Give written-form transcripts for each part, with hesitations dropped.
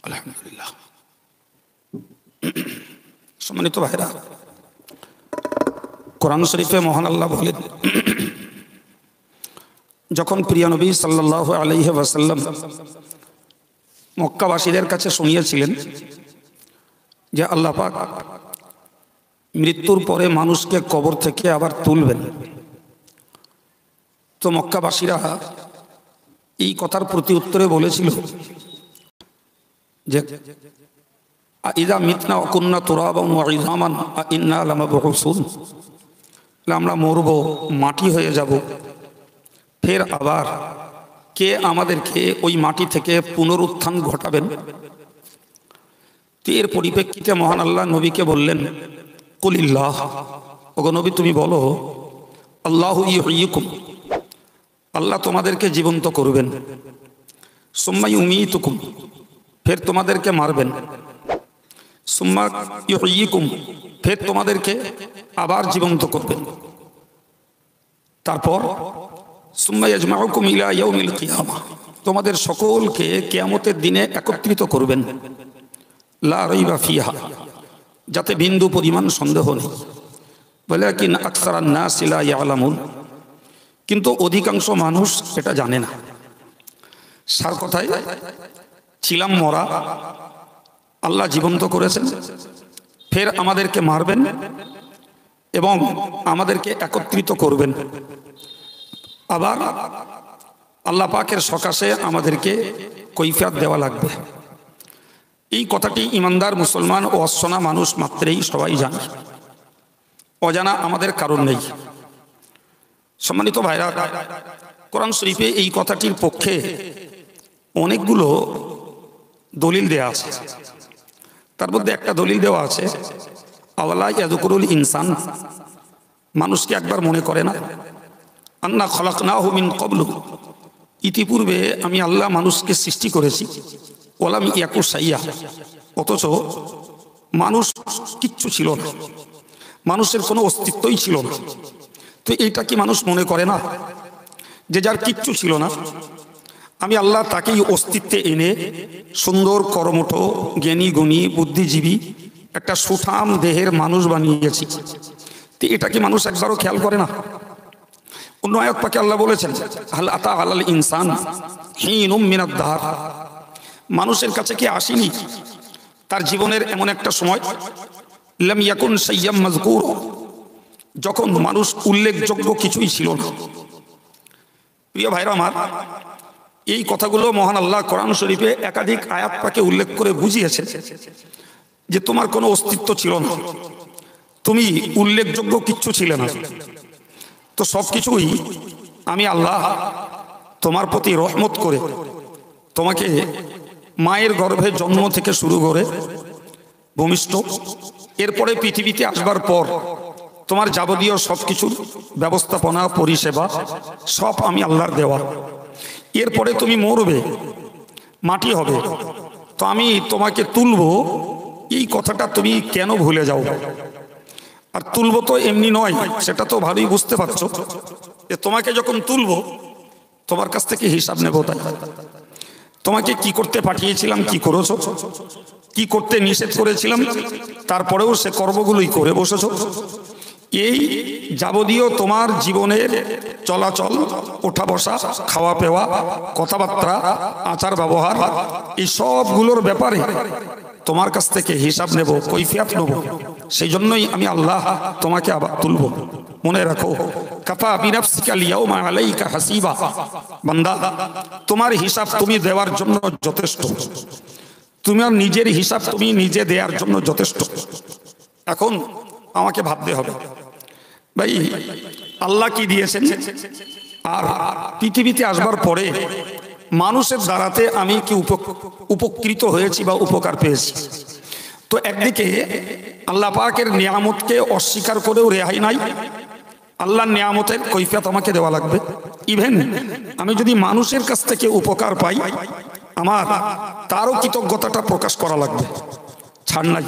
আলহামদুলিল্লাহ। সম্মানিত ভাইরা, কোরআন শরীফে মহান আল্লাহ বলেন, যখন প্রিয় নবী সাল্লাল্লাহু আলাইহি ওয়াসাল্লাম মক্কাবাসীদের কাছে শুনিয়েছিলেন যে আল্লাহ পাক মৃত্যুর পরে মানুষকে কবর থেকে আবার তুলবেন, তো মক্কাবাসীরা এই কথার প্রতি উত্তরে বলেছিল যে ইযা মিতনা ওয়া কুন্না তুরাবান ওয়া ইযামান আ ইন্না লামাবউসুন, আমরা মরব, মাটি হয়ে যাব, ফের আবার কে আমাদেরকে ওই মাটি থেকে পুনরুত্থান ঘটাবেন? এর পরিপ্রেক্ষিতে মহান আল্লাহ নবীকে বললেন, কুলিল্লাহ, ওগো নবী তুমি বলো, আল্লাহু ইউহয়িকুম, আল্লাহ তোমাদেরকে জীবন্ত করবেন, সুম্মা ইউমীতুকুম, ফের তোমাদেরকে মারবেন, সুম্মা ইউহয়িকুম, ফের তোমাদেরকে আবার জীবন্ত করবেন, তারপর সুম্মা ইয়াজমাউকুম ইলা ইয়াউমিল কিয়ামা, তোমাদের সকলকে কিয়ামতের দিনে একত্রিত করবেন, লা রাইবা ফিহা, যাতে বিন্দু পরিমাণ সন্দেহ নেই, ওয়ালাকিন আকসারান নাস লা ইয়ালামুন, কিন্তু অধিকাংশ মানুষ এটা জানে না। সার কথায় ছিলাম মরা, আল্লাহ জীবন্ত করেছেন, ফের আমাদেরকে মারবেন এবং আমাদেরকে একত্রিত করবেন, আবার আল্লাহ পাকের সকাশে আমাদেরকে কৈফিয়ত দেওয়া লাগবে। এই কথাটি ইমানদার মুসলমান ও অশোনা মানুষ মাত্রেই সবাই জানে, অজানা আমাদের কারণ নেই। সম্মানিত ভাইরা, কোরআন শরীফে এই কথাটির পক্ষে অনেকগুলো দলিল দেওয়া আছে। তার মধ্যে একটা দলিল দেওয়া আছে, আওয়ালা ইয়াযকুরুল ইনসান, মানুষকে একবার মনে করে না, আন্না খলাকনাহু মিন ক্বাবলু, ইতিপূর্বে আমি আল্লাহ মানুষকে সৃষ্টি করেছি, ওয়ালাম ইয়াকু শাইয়্যা, অথচ মানুষ কিচ্ছু ছিল না, মানুষের কোনো অস্তিত্বই ছিল না। তো এইটা কি মানুষ মনে করে না যে যার কিচ্ছু ছিল না, আমি আল্লাহ তাকেই অস্তিত্বে এনে সুন্দর কর্মঠ জ্ঞানী গুণী বুদ্ধিজীবী একটা সুঠাম দেহের মানুষ বানিয়েছি? তো এটা কি মানুষ একবারও খেয়াল করে না? অন্য আয়াত পাকে আল্লাহ বলেছেন, হাল আতা আলাল ইনসান হিনুম মিনাদ দাহর, মানুষের কাছে কি আসেনি তার জীবনের এমন একটা সময়, লাম ইয়াকুন শাইয়্যাম মাযকুর, যখন মানুষ উল্লেখযোগ্য কিছুই ছিল না। প্রিয় ভাইরা আমার, এই কথাগুলো মহান আল্লাহ কোরআন শরীফে একাধিক আয়াত পাকে উল্লেখ করে বুঝিয়েছে যে তোমার কোনো অস্তিত্ব ছিল না, তুমি উল্লেখযোগ্য কিচ্ছু ছিলে না, তো সবকিছুই আমি আল্লাহ তোমার প্রতি রহমত করে তোমাকে মায়ের গর্ভে জন্ম থেকে শুরু করে ভূমিষ্ঠ, এরপরে পৃথিবীতে আসবার পর তোমার যাবতীয় সবকিছুর ব্যবস্থাপনা পরিষেবা সব আমি আল্লাহর দেওয়া। এরপরে তুমি মরবে, মাটি হবে, তো আমি তোমাকে তুলবো, এই কথাটা তুমি কেন ভুলে যাও? আর তুলবো তো এমনি নয়, সেটা তো ভালোই বুঝতে পারছো যে তোমাকে যখন তুলবো তোমার কাছ থেকে হিসাব নেবো। তাই তোমাকে কি করতে পাঠিয়েছিলাম, কি করেছো, কি করতে নিষেধ করেছিলাম, তারপরেও সে কর্মগুলোই করে বসেছো। এই যাবতীয় তোমার জীবনের চলাচল, ওঠা বসা, খাওয়া পেওয়া, কথাবার্তা, আচার ব্যবহার, এই সবগুলোর ব্যাপারে তোমার কাছ থেকে হিসাব নেব, কৈফিয়ত নেব। সেই জন্যই আমি আল্লাহ তোমাকে আবার তুলব। মনে রাখো, কাফা বিনাফসিকা লিয়াউমা আলাইকা হাসিবা, বান্দা তোমার হিসাব তুমি দেওয়ার জন্য যথেষ্ট, তোমার নিজের হিসাব তুমি নিজে দেওয়ার জন্য যথেষ্ট। এখন আমাকে ভাবতে হবে, ভাই আল্লাহ কি দিয়েছেন, আর পৃথিবীতে আসবার পরে মানুষের দ্বারাতে আমি কি উপকৃত হয়েছি বা উপকার পেয়েছি? তো একদিকে আল্লাহ পাকের নিয়ামতকে অস্বীকার করেও রেহাই নাই, আল্লাহর নিয়ামতের কৈফিয়ত আমাকে দেওয়া লাগবে। ইভেন আমি যদি মানুষের কাছ থেকে উপকার পাই, আমার তারও কৃতজ্ঞতাটা প্রকাশ করা লাগবে, ছাড় নাই।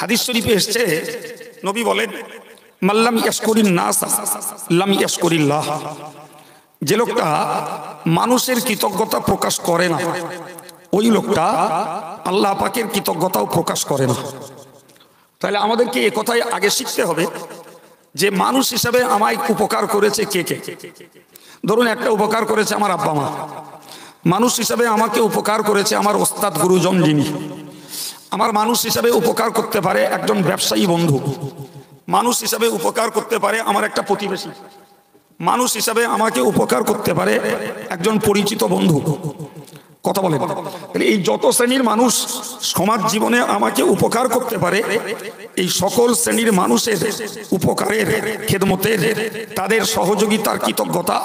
হাদিস শরীফে এসছে, নবী বলেন, মাল্লাম ইয়াশকুরিন নাস লাম ইয়াশকুরিল্লাহ, যে লোকটা মানুষের কৃতজ্ঞতা প্রকাশ করে না, ওই লোকটা আল্লাহ পাকের কৃতজ্ঞতাও প্রকাশ করে না। তাহলে আমাদেরকে এ কথাই আগে শিখতে হবে যে মানুষ হিসাবে আমায় উপকার করেছে কে কে। ধরুন একটা উপকার করেছে আমার আব্বা মা, মানুষ হিসাবে আমাকে উপকার করেছে আমার ওস্তাদ গুরুজন যিনি, আমার মানুষ হিসাবে উপকার করতে পারে একজন ব্যবসায়ী বন্ধু, মানুষ হিসাবে উপকার করতে পারে আমার একটা প্রতিবেশী, মানুষ হিসাবে আমাকে উপকার করতে পারে একজন পরিচিত বন্ধু। কথা বলেন, এই যত শ্রেণীর মানুষ সমাজ জীবনে আমাকে উপকার করতে পারে, এই সকল শ্রেণীর মানুষের উপকারের, খেদমতের, তাদের সহযোগিতার কৃতজ্ঞতা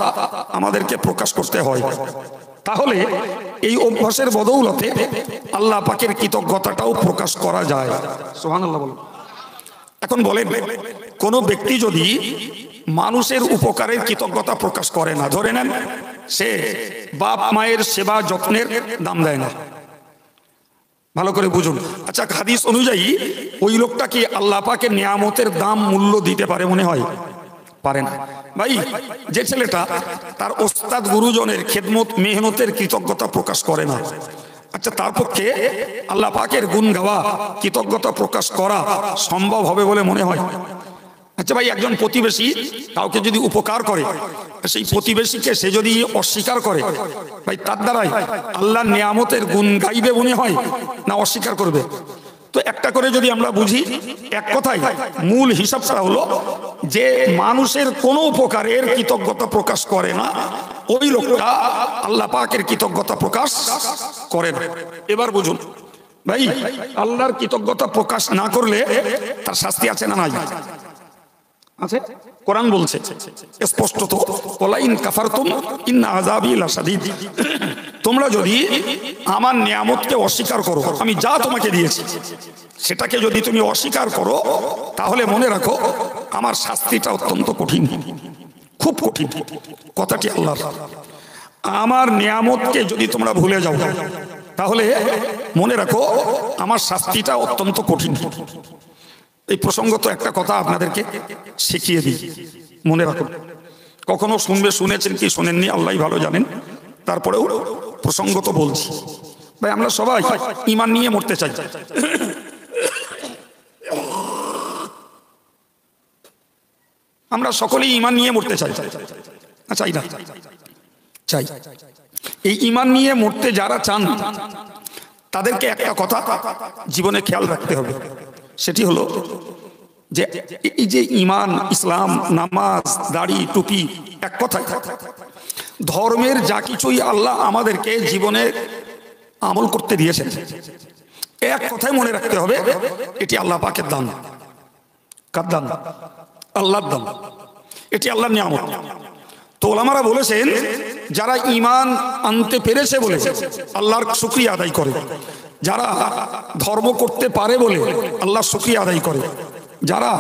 আমাদেরকে প্রকাশ করতে হয়। তাহলে এই অভ্যাসের বদৌলতে আল্লাহ পাকের কৃতজ্ঞতাটাও প্রকাশ করা যায়। সুবহানাল্লাহ বলুন। এখন বলেন, কোন ব্যক্তি যদি মানুষের উপকারের কৃতজ্ঞতা প্রকাশ করে না, ধরে নেন সে বাপ মায়ের সেবা যত্নের দাম দেয় না, ভালো করে বুঝুন। আচ্ছা, হাদিস অনুযায়ী ওই লোকটা কি আল্লাহ পাকের নিয়ামতের দাম মূল্য দিতে পারে? মনে হয় পারে না। ভাই, যে ছেলেটা তার ওস্তাদ গুরুজনের খেদমত মেহনতের কৃতজ্ঞতা প্রকাশ করে না, আচ্ছা তার পক্ষে আল্লাহ পাকের গুণ গাওয়া, কৃতজ্ঞতা প্রকাশ করা সম্ভব হবে বলে মনে হয়? আচ্ছা ভাই, একজন প্রতিবেশী কাউকে যদি উপকার করে, সেই প্রতিবেশীকে সে যদি অস্বীকার করে, ভাই তার দ্বারাই আল্লাহর নিয়ামতের গুণ গাইবে মনে হয় না অস্বীকার করবে? তো একটা করে যদি আমরা বুঝি, এক কথায় মূল হিসাবটা হলো যে মানুষের কোনো উপকারের কৃতজ্ঞতা প্রকাশ করে না, ওই লোকটা আল্লাহ পাকের কৃতজ্ঞতা প্রকাশ করে না। এবার বুঝুন ভাই, আল্লাহর কৃতজ্ঞতা প্রকাশ না করলে তার শাস্তি আছে না নাই? আছে। কোরআন বলছে স্পষ্টত, ওয়ালাইন কাফারতুম ইন্না আযাবি লাশাদীদ, তোমরা যদি আমার নিয়ামতকে অস্বীকার করো, আমি যা তোমাকে দিয়েছি সেটাকে যদি তুমি অস্বীকার করো, তাহলে মনে রাখো আমার শাস্তিটা অত্যন্ত কঠিন, খুব কঠিন। কথাটি আল্লাহর। আমার নিয়ামতকে যদি তোমরা ভুলে যাও, তাহলে মনে রাখো আমার শাস্তিটা অত্যন্ত কঠিন। এই প্রসঙ্গত একটা কথা আপনাদেরকে শিখিয়ে দিই, মনে রাখুন। কখনো শুনেছেন কি শোনেননি আল্লাহ ভালো জানেন, তারপরেও প্রসঙ্গত বলছি। ভাই, আমরা সবাই ঈমান নিয়ে মরতে চাই। আমরা সকলেই ঈমান নিয়ে মরতে চাই, চাই না? চাই। এই ঈমান নিয়ে মরতে যারা চান, তাদেরকে একটা কথা জীবনে খেয়াল রাখতে হবে, সেটি হলো যে এই যে ঈমান, ইসলাম, নামাজ, দাড়ি, টুপি, এক কথায় ধর্মের যা কিছুই আল্লাহ আমাদেরকে জীবনে আমল করতে দিয়েছেন, এক কথায় মনে রাখতে হবে এটি আল্লাহ পাকের দান। কার দান? আল্লাহর দান। এটি আল্লাহর নিয়ামত। তো ওলামারা বলেছেন, যারা ঈমান আনতে পেরেছে বলে আল্লাহর শুকরিয়া আদায় করে, যারা ধর্ম করতে পারে বলে আল্লাহর শুকরিয়া আদায় করে, যারা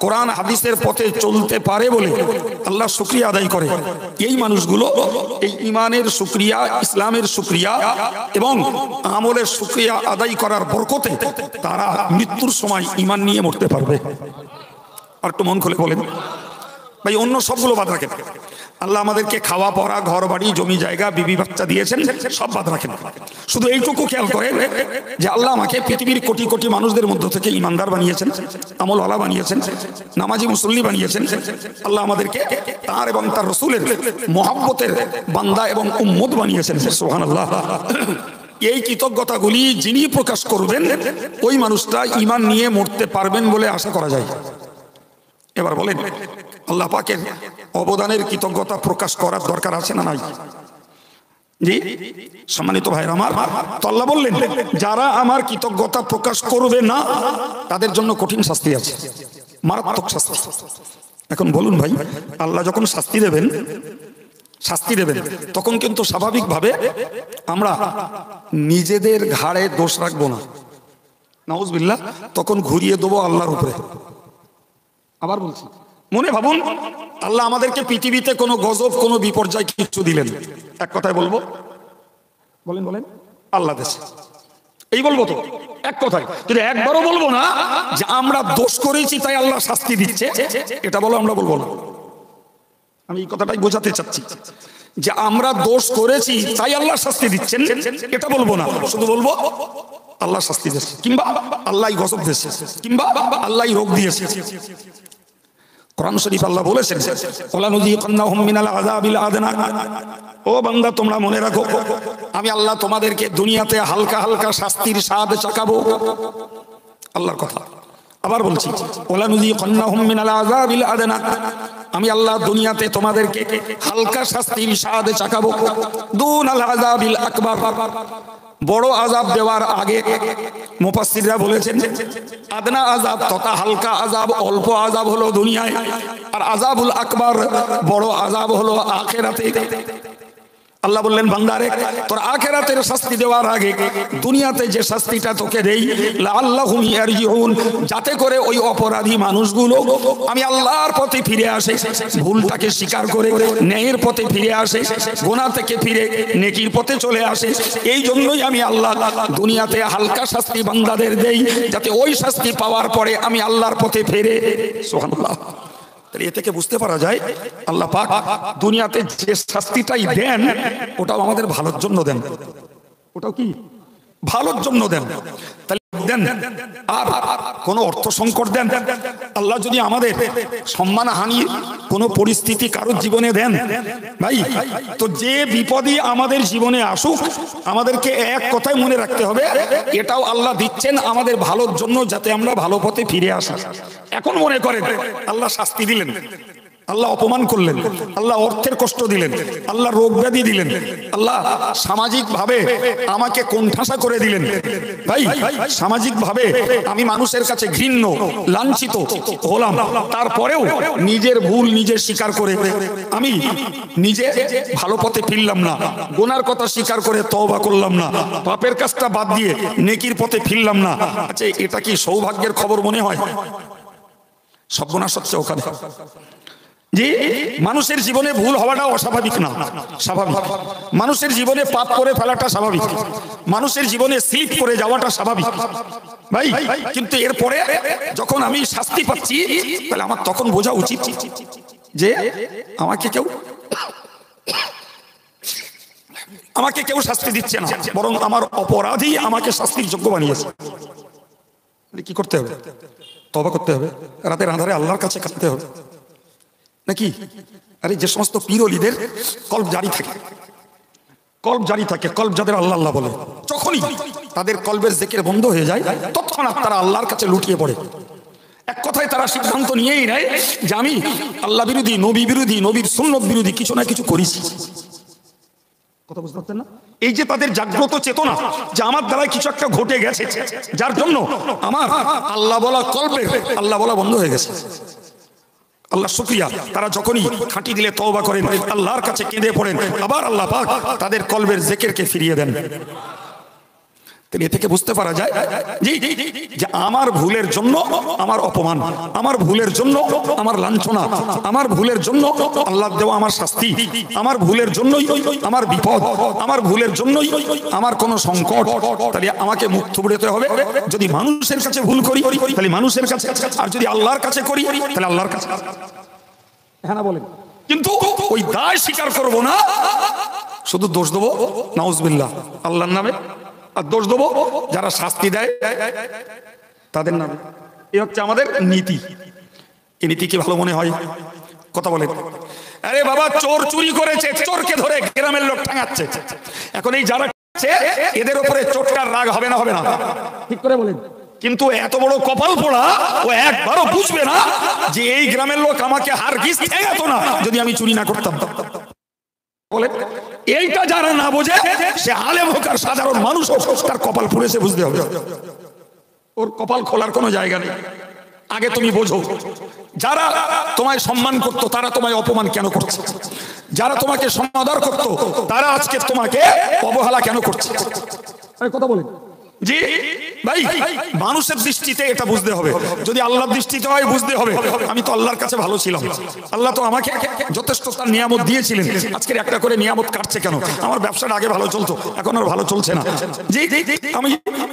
কোরআন হাদিসের পথে চলতে পারে বলে আল্লাহর শুকরিয়া আদায় করে, এই মানুষগুলো এই ঈমানের শুকরিয়া, ইসলামের শুকরিয়া এবং আমলের শুকরিয়া আদায় করার বরকতে তারা মৃত্যুর সময় ঈমান নিয়ে মরতে পারবে। আর একটু মন খুলে বলেন ভাই, অন্য সবগুলো বাদ রাখেন। আল্লাহ আমাদেরকে খাওয়া পড়া, ঘর বাড়ি, জমি জায়গা, বিবি বাচ্চা দিয়েছেন, সব বাদ রাখেন। শুধু এইটুকু খেয়াল করেন যে আল্লাহ আমাকে পৃথিবীর কোটি কোটি মানুষদের মধ্য থেকে ঈমানদার বানিয়েছেন, আমলওয়ালা বানিয়েছেন, নামাজি মুসল্লি বানিয়েছেন। আল্লাহ আমাদেরকে তার এবং তার রসুলের মহব্বতের বান্দা এবং উম্মত বানিয়েছেন। সুবহানাল্লাহ। এই কৃতজ্ঞতাগুলি যিনি প্রকাশ করবেন, ওই মানুষটা ঈমান নিয়ে মরতে পারবেন বলে আশা করা যায়। এবার বলেন, আল্লাহ পাকের অবদানের কৃতজ্ঞতা প্রকাশ করার দরকার আছে না নাই? জি সম্মানিত ভাইরা আমার, তো আল্লাহ বললেন যারা আমার কৃতজ্ঞতা প্রকাশ করবে না তাদের জন্য কঠিন শাস্তি আছে, মারাত্মক শাস্তি। এখন বলুন ভাই, আল্লাহ যখন শাস্তি দেবেন তখন কিন্তু স্বাভাবিকভাবে আমরা নিজেদের ঘাড়ে দোষ রাখবো না, নাউজুবিল্লাহ, তখন ঘুরিয়ে দেবো আল্লাহর উপরে। আবার বলছি, মনে ভাবুন আল্লাহ আমাদেরকে পৃথিবীতে কোনো গজব, কোনো বিপর্যয় কিছু দিলেন, এক কথায় বলবো, বলেন আল্লাহ দেশে, এই বলবো তো এক কথায়, কিন্তু একবারও বলবো না যে আমরা দোষ করেছি তাই আল্লাহ শাস্তি দিচ্ছে, এটা বলো আমরা বলবো না। আমি এই কথাটাই বোঝাতে চাচ্ছি যে আমরা দোষ করেছি তাই আল্লাহ শাস্তি দিচ্ছেন এটা বলবো না, শুধু বলবো আল্লাহ শাস্তি দিয়েছে, কিংবা আল্লাহ গজব দিয়েছে, কিংবা আল্লাহ রোগ দিয়েছে। কোরআন শরীফ আল্লাহ বলেছেন, ওয়ালানুযীকান্নাহুম মিনাল আযাবিল আদনা, ও বান্দা তোমরা মনে রাখো আমি আল্লাহ তোমাদেরকে দুনিয়াতে হালকা হালকা শাস্তির স্বাদ চাখাবো। আল্লাহর কথা। আবার বলছি, ওয়ালানুযীকান্নাহুম মিনাল আযাবিল আদনা, আমি আল্লাহ দুনিয়াতে তোমাদেরকে হালকা শাস্তির স্বাদ চাখাবো, দুনাল আযাবিল আকবার, বড় আযাব দেওয়ার আগে মুফাসসিররা বলেছেন আদনা আযাব তথা হালকা আযাব, অল্প আযাব হলো দুনিয়ায়, আর আযাবুল আকবার বড় আযাব হলো আখিরাতে। আল্লাহ বললেন বান্দারে তোর আখিরাতের শাস্তি দেওয়ার আগে দুনিয়াতে যে শাস্তিটা তোকে দেই লাআল্লাহুম ইয়ারজিউন, যাতে করে ওই অপরাধী মানুষগুলো আমি আল্লাহর পথে ফিরে আসে, ভুলটাকে স্বীকার করে ন্যায়ের পথে ফিরে আসে, গুনাহ থেকে ফিরে নেকির পথে চলে আসে। এই জন্যই আমি আল্লাহ দুনিয়াতে হালকা শাস্তি বান্দাদের দেই, যাতে ওই শাস্তি পাওয়ার পরে আমি আল্লাহর পথে ফিরে। সুবহানাল্লাহ। এ থেকে বুঝতে পারা যায় আল্লাহ পাক দুনিয়াতে যে শাস্তিটাই দেন ওটাও আমাদের ভালোর জন্য দেন, ওটাও কি ভালোর জন্য দেন। তাহলে দেন আর কোনো অর্থ সংকট দেন, আল্লাহ যদি আমাদের সম্মানহানি কোনো পরিস্থিতি কারোর জীবনে দেন ভাই, তো যে বিপদই আমাদের জীবনে আসুক আমাদেরকে এক কথাই মনে রাখতে হবে এটাও আল্লাহ দিচ্ছেন আমাদের ভালোর জন্য, যাতে আমরা ভালো পথে ফিরে আসি। এখন মনে করেন আল্লাহ শাস্তি দিলেন, আল্লাহ অপমান করলেন, আল্লাহ অর্থের কষ্ট দিলেন, আল্লাহ রোগ ব্যাধি দিলেন, আল্লাহ সামাজিক ভাবে আমাকে কোণঠাসা করে দিলেন। ভাই সামাজিক ভাবে আমি মানুষের কাছে ঘৃণ্য লাঞ্ছিত হলাম, তারপরেও নিজের ভুল নিজে স্বীকার করে আমি নিজে ভালো পথে ফিরলাম না, গুনার কথা স্বীকার করে তওবা করলাম না, পাপের কাজটা বাদ দিয়ে নেকির পথে ফিরলাম না। আচ্ছা এটা কি সৌভাগ্যের খবর মনে হয়? সর্বনাশ হচ্ছে ওখানে। যে মানুষের জীবনে ভুল হওয়াটা অস্বাভাবিক না, স্বাভাবিক। মানুষের জীবনে পাপ করে ফেলাটা স্বাভাবিক, মানুষের জীবনে স্লিপ করে যাওয়াটা স্বাভাবিক ভাই। কিন্তু এরপরে যখন আমি শাস্তি পাচ্ছি তাহলে আমার তখন বোঝা উচিত যে আমাকে কেউ শাস্তি দিচ্ছে না, বরং আমার অপরাধী আমাকে শাস্তির যোগ্য বানিয়েছে। কি করতে হবে? তওবা করতে হবে, রাতের আঁধারে আল্লাহর কাছে কাঁদতে হবে নাকি? আরে যে সমস্ত পীর ওলিদের কল্প জারি থাকে, কল্প জারি থাকে, কল্প যাদের আল্লাহ আল্লাহ বলে, যখনই তাদের কল্পের জিকির বন্ধ হয়ে যায় তৎক্ষণাৎ তারা আল্লাহর কাছে লুটিয়ে পড়ে। এক কথায় তারা সিদ্ধান্ত নিয়েই নেয় যে আমি আল্লাহ বিরোধী, নবী বিরোধী, নবীর সুন্নত বিরোধী কিছু না কিছু করেছি। কথা বুঝতে পারছেন না? এই যে তাদের জাগ্রত চেতনা যে আমার দ্বারা কিছু একটা ঘটে গেছে, যার জন্য আমার আল্লাহ বলা কল্পে আল্লাহ বলা বন্ধ হয়ে গেছে। আল্লাহ শুকরিয়া, তারা যখনই খাঁটি দিলে তওবা করেন, আল্লাহর কাছে কেঁদে পড়েন, আবার আল্লাহ পাক তাদের কলবের জিকিরকে ফিরিয়ে দেন। এ থেকে বুঝতে পারা যায় যে আমার ভুলের জন্য আমার অপমান, আমার ভুলের জন্য আমার লাঞ্ছনা, আমার ভুলের জন্য আল্লাহ দেওয়া আমার শাস্তি, আমার ভুলের জন্যই আমার বিপদ, আমার ভুলের জন্যই আমার কোনো সংকট। তাহলে আমাকে মুখ থুবড়েতে হবে। যদি মানুষের কাছে ভুল করি তাহলে মানুষের কাছে, আর যদি আল্লাহর কাছে করি তাহলে আল্লাহর কাছে। হ্যাঁ না বলেন? কিন্তু ওই দায় স্বীকার করব না, শুধু দোষ দেবো নাউজুবিল্লাহ আল্লাহর নামে, আর দোষ দেবো যারা শাস্তি দেয় তাদের নামে। এই হচ্ছে আমাদের নীতি। এই নীতি কি ভালো মনে হয়? কথা বলেন। আরে বাবা চোর চুরি করেছে, চোরকে ধরে গ্রামের লোক ঠাঙাচ্ছে। এখন এই যারা এদের উপরে চোরটার রাগ হবে না? হবে না? ঠিক করে বলেন। কিন্তু এত বড় কপাল পোড়া, ও একবারও বুঝবে না যে এই গ্রামের লোক আমাকে হারগিজ ঠেঙাতো না যদি আমি চুরি না করতাম। বলেন, এইটা যারা না বোঝে সে আলেম হোক আর সাধারণ মানুষ হোক, তার কপাল পুড়েছে বুঝতে হবে। ওর কপাল খোলার কোনো জায়গা নেই। আগে তুমি বোঝো, যারা তোমায় সম্মান করতো তারা তোমায় অপমান কেন করছে? যারা তোমাকে সমাদর করতো তারা আজকে তোমাকে অবহেলা কেন করছে? কথা বলেন। জি ভাই মানুষের দৃষ্টিতে এটা বুঝতে হবে, যদি আল্লাহর দৃষ্টিতে হয় বুঝতে হবে আমি তো আল্লাহর কাছে ভালো ছিলাম, আল্লাহ তো আমাকে যথেষ্ট তার নিয়ামত দিয়েছিলেন, আজকের একটা করে নিয়ামত কাটছে কেন? আমার ব্যবসাটা আগে ভালো চলতো, এখন আর ভালো চলছে না। জি আমি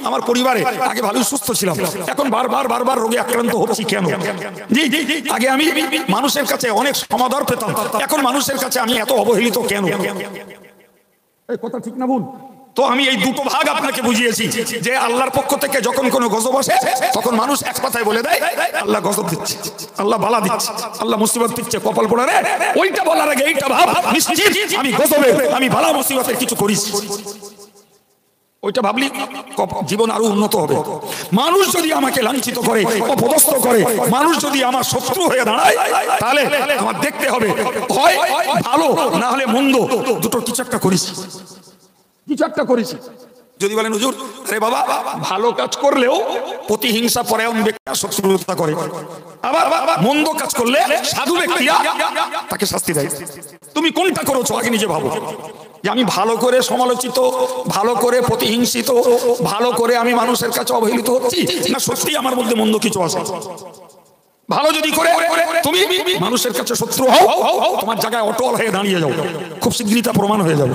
আমার পরিবারে আগে ভালো সুস্থ ছিলাম, এখন বারবার রোগে আক্রান্ত হচ্ছি কেন? জি আগে আমি মানুষের কাছে অনেক সমাদর পেতাম, এখন মানুষের কাছে আমি এত অবহেলিত কেন? এই কথা ঠিক না ভুল? তো আমি এই দুটো ভাগ আপনাকে বুঝিয়েছি যে আল্লাহর পক্ষ থেকে যখন কোনো গজব আসে তখন মানুষ এক কথায় বলে দেয় আল্লাহ গজব দিচ্ছে, আল্লাহ বালা দিচ্ছে, আল্লাহ মুসিবত দিচ্ছে, কপাল পোড়া রে। ওইটা বলার আগে এইটা ভাব নিশ্চিত আমি গজবে আমি বালা মুসিবতের কিছু করিস, ওইটা ভাবলি জীবন আরো উন্নত হবে। মানুষ যদি আমাকে লাঞ্ছিত করে, অপদস্থ করে, মানুষ যদি আমার শত্রু হয়ে দাঁড়ায়, তাহলে আমার দেখতে হবে হয় ভালো না হলে মন্দ, দুটো কিছু একটা করিস, কিছু একটা করেছি। যদি বলেন হুজুর আরে বাবা ভালো কাজ করলেও প্রতিহিংসা পরায়ণ ব্যক্তিরা শত্রুতা করে, আবার মন্দ কাজ করলে সাধু ব্যক্তিরা তাকে শাস্তি দেয়। তুমি কোনটা করেছো আগে নিজে ভাবো, যে আমি ভালো করে সমালোচিত, ভালো করে প্রতিহিংসিত, ভালো করে আমি মানুষের কাছে অবহেলিত হচ্ছি, না সত্যি আমার মধ্যে মন্দ কিছু আছে? ভালো যদি করে তুমি মানুষের কাছে শত্রু হও, তোমার জায়গায় অটল হয়ে দাঁড়িয়ে যাও, খুব শীঘ্রই তা প্রমাণ হয়ে যাবে।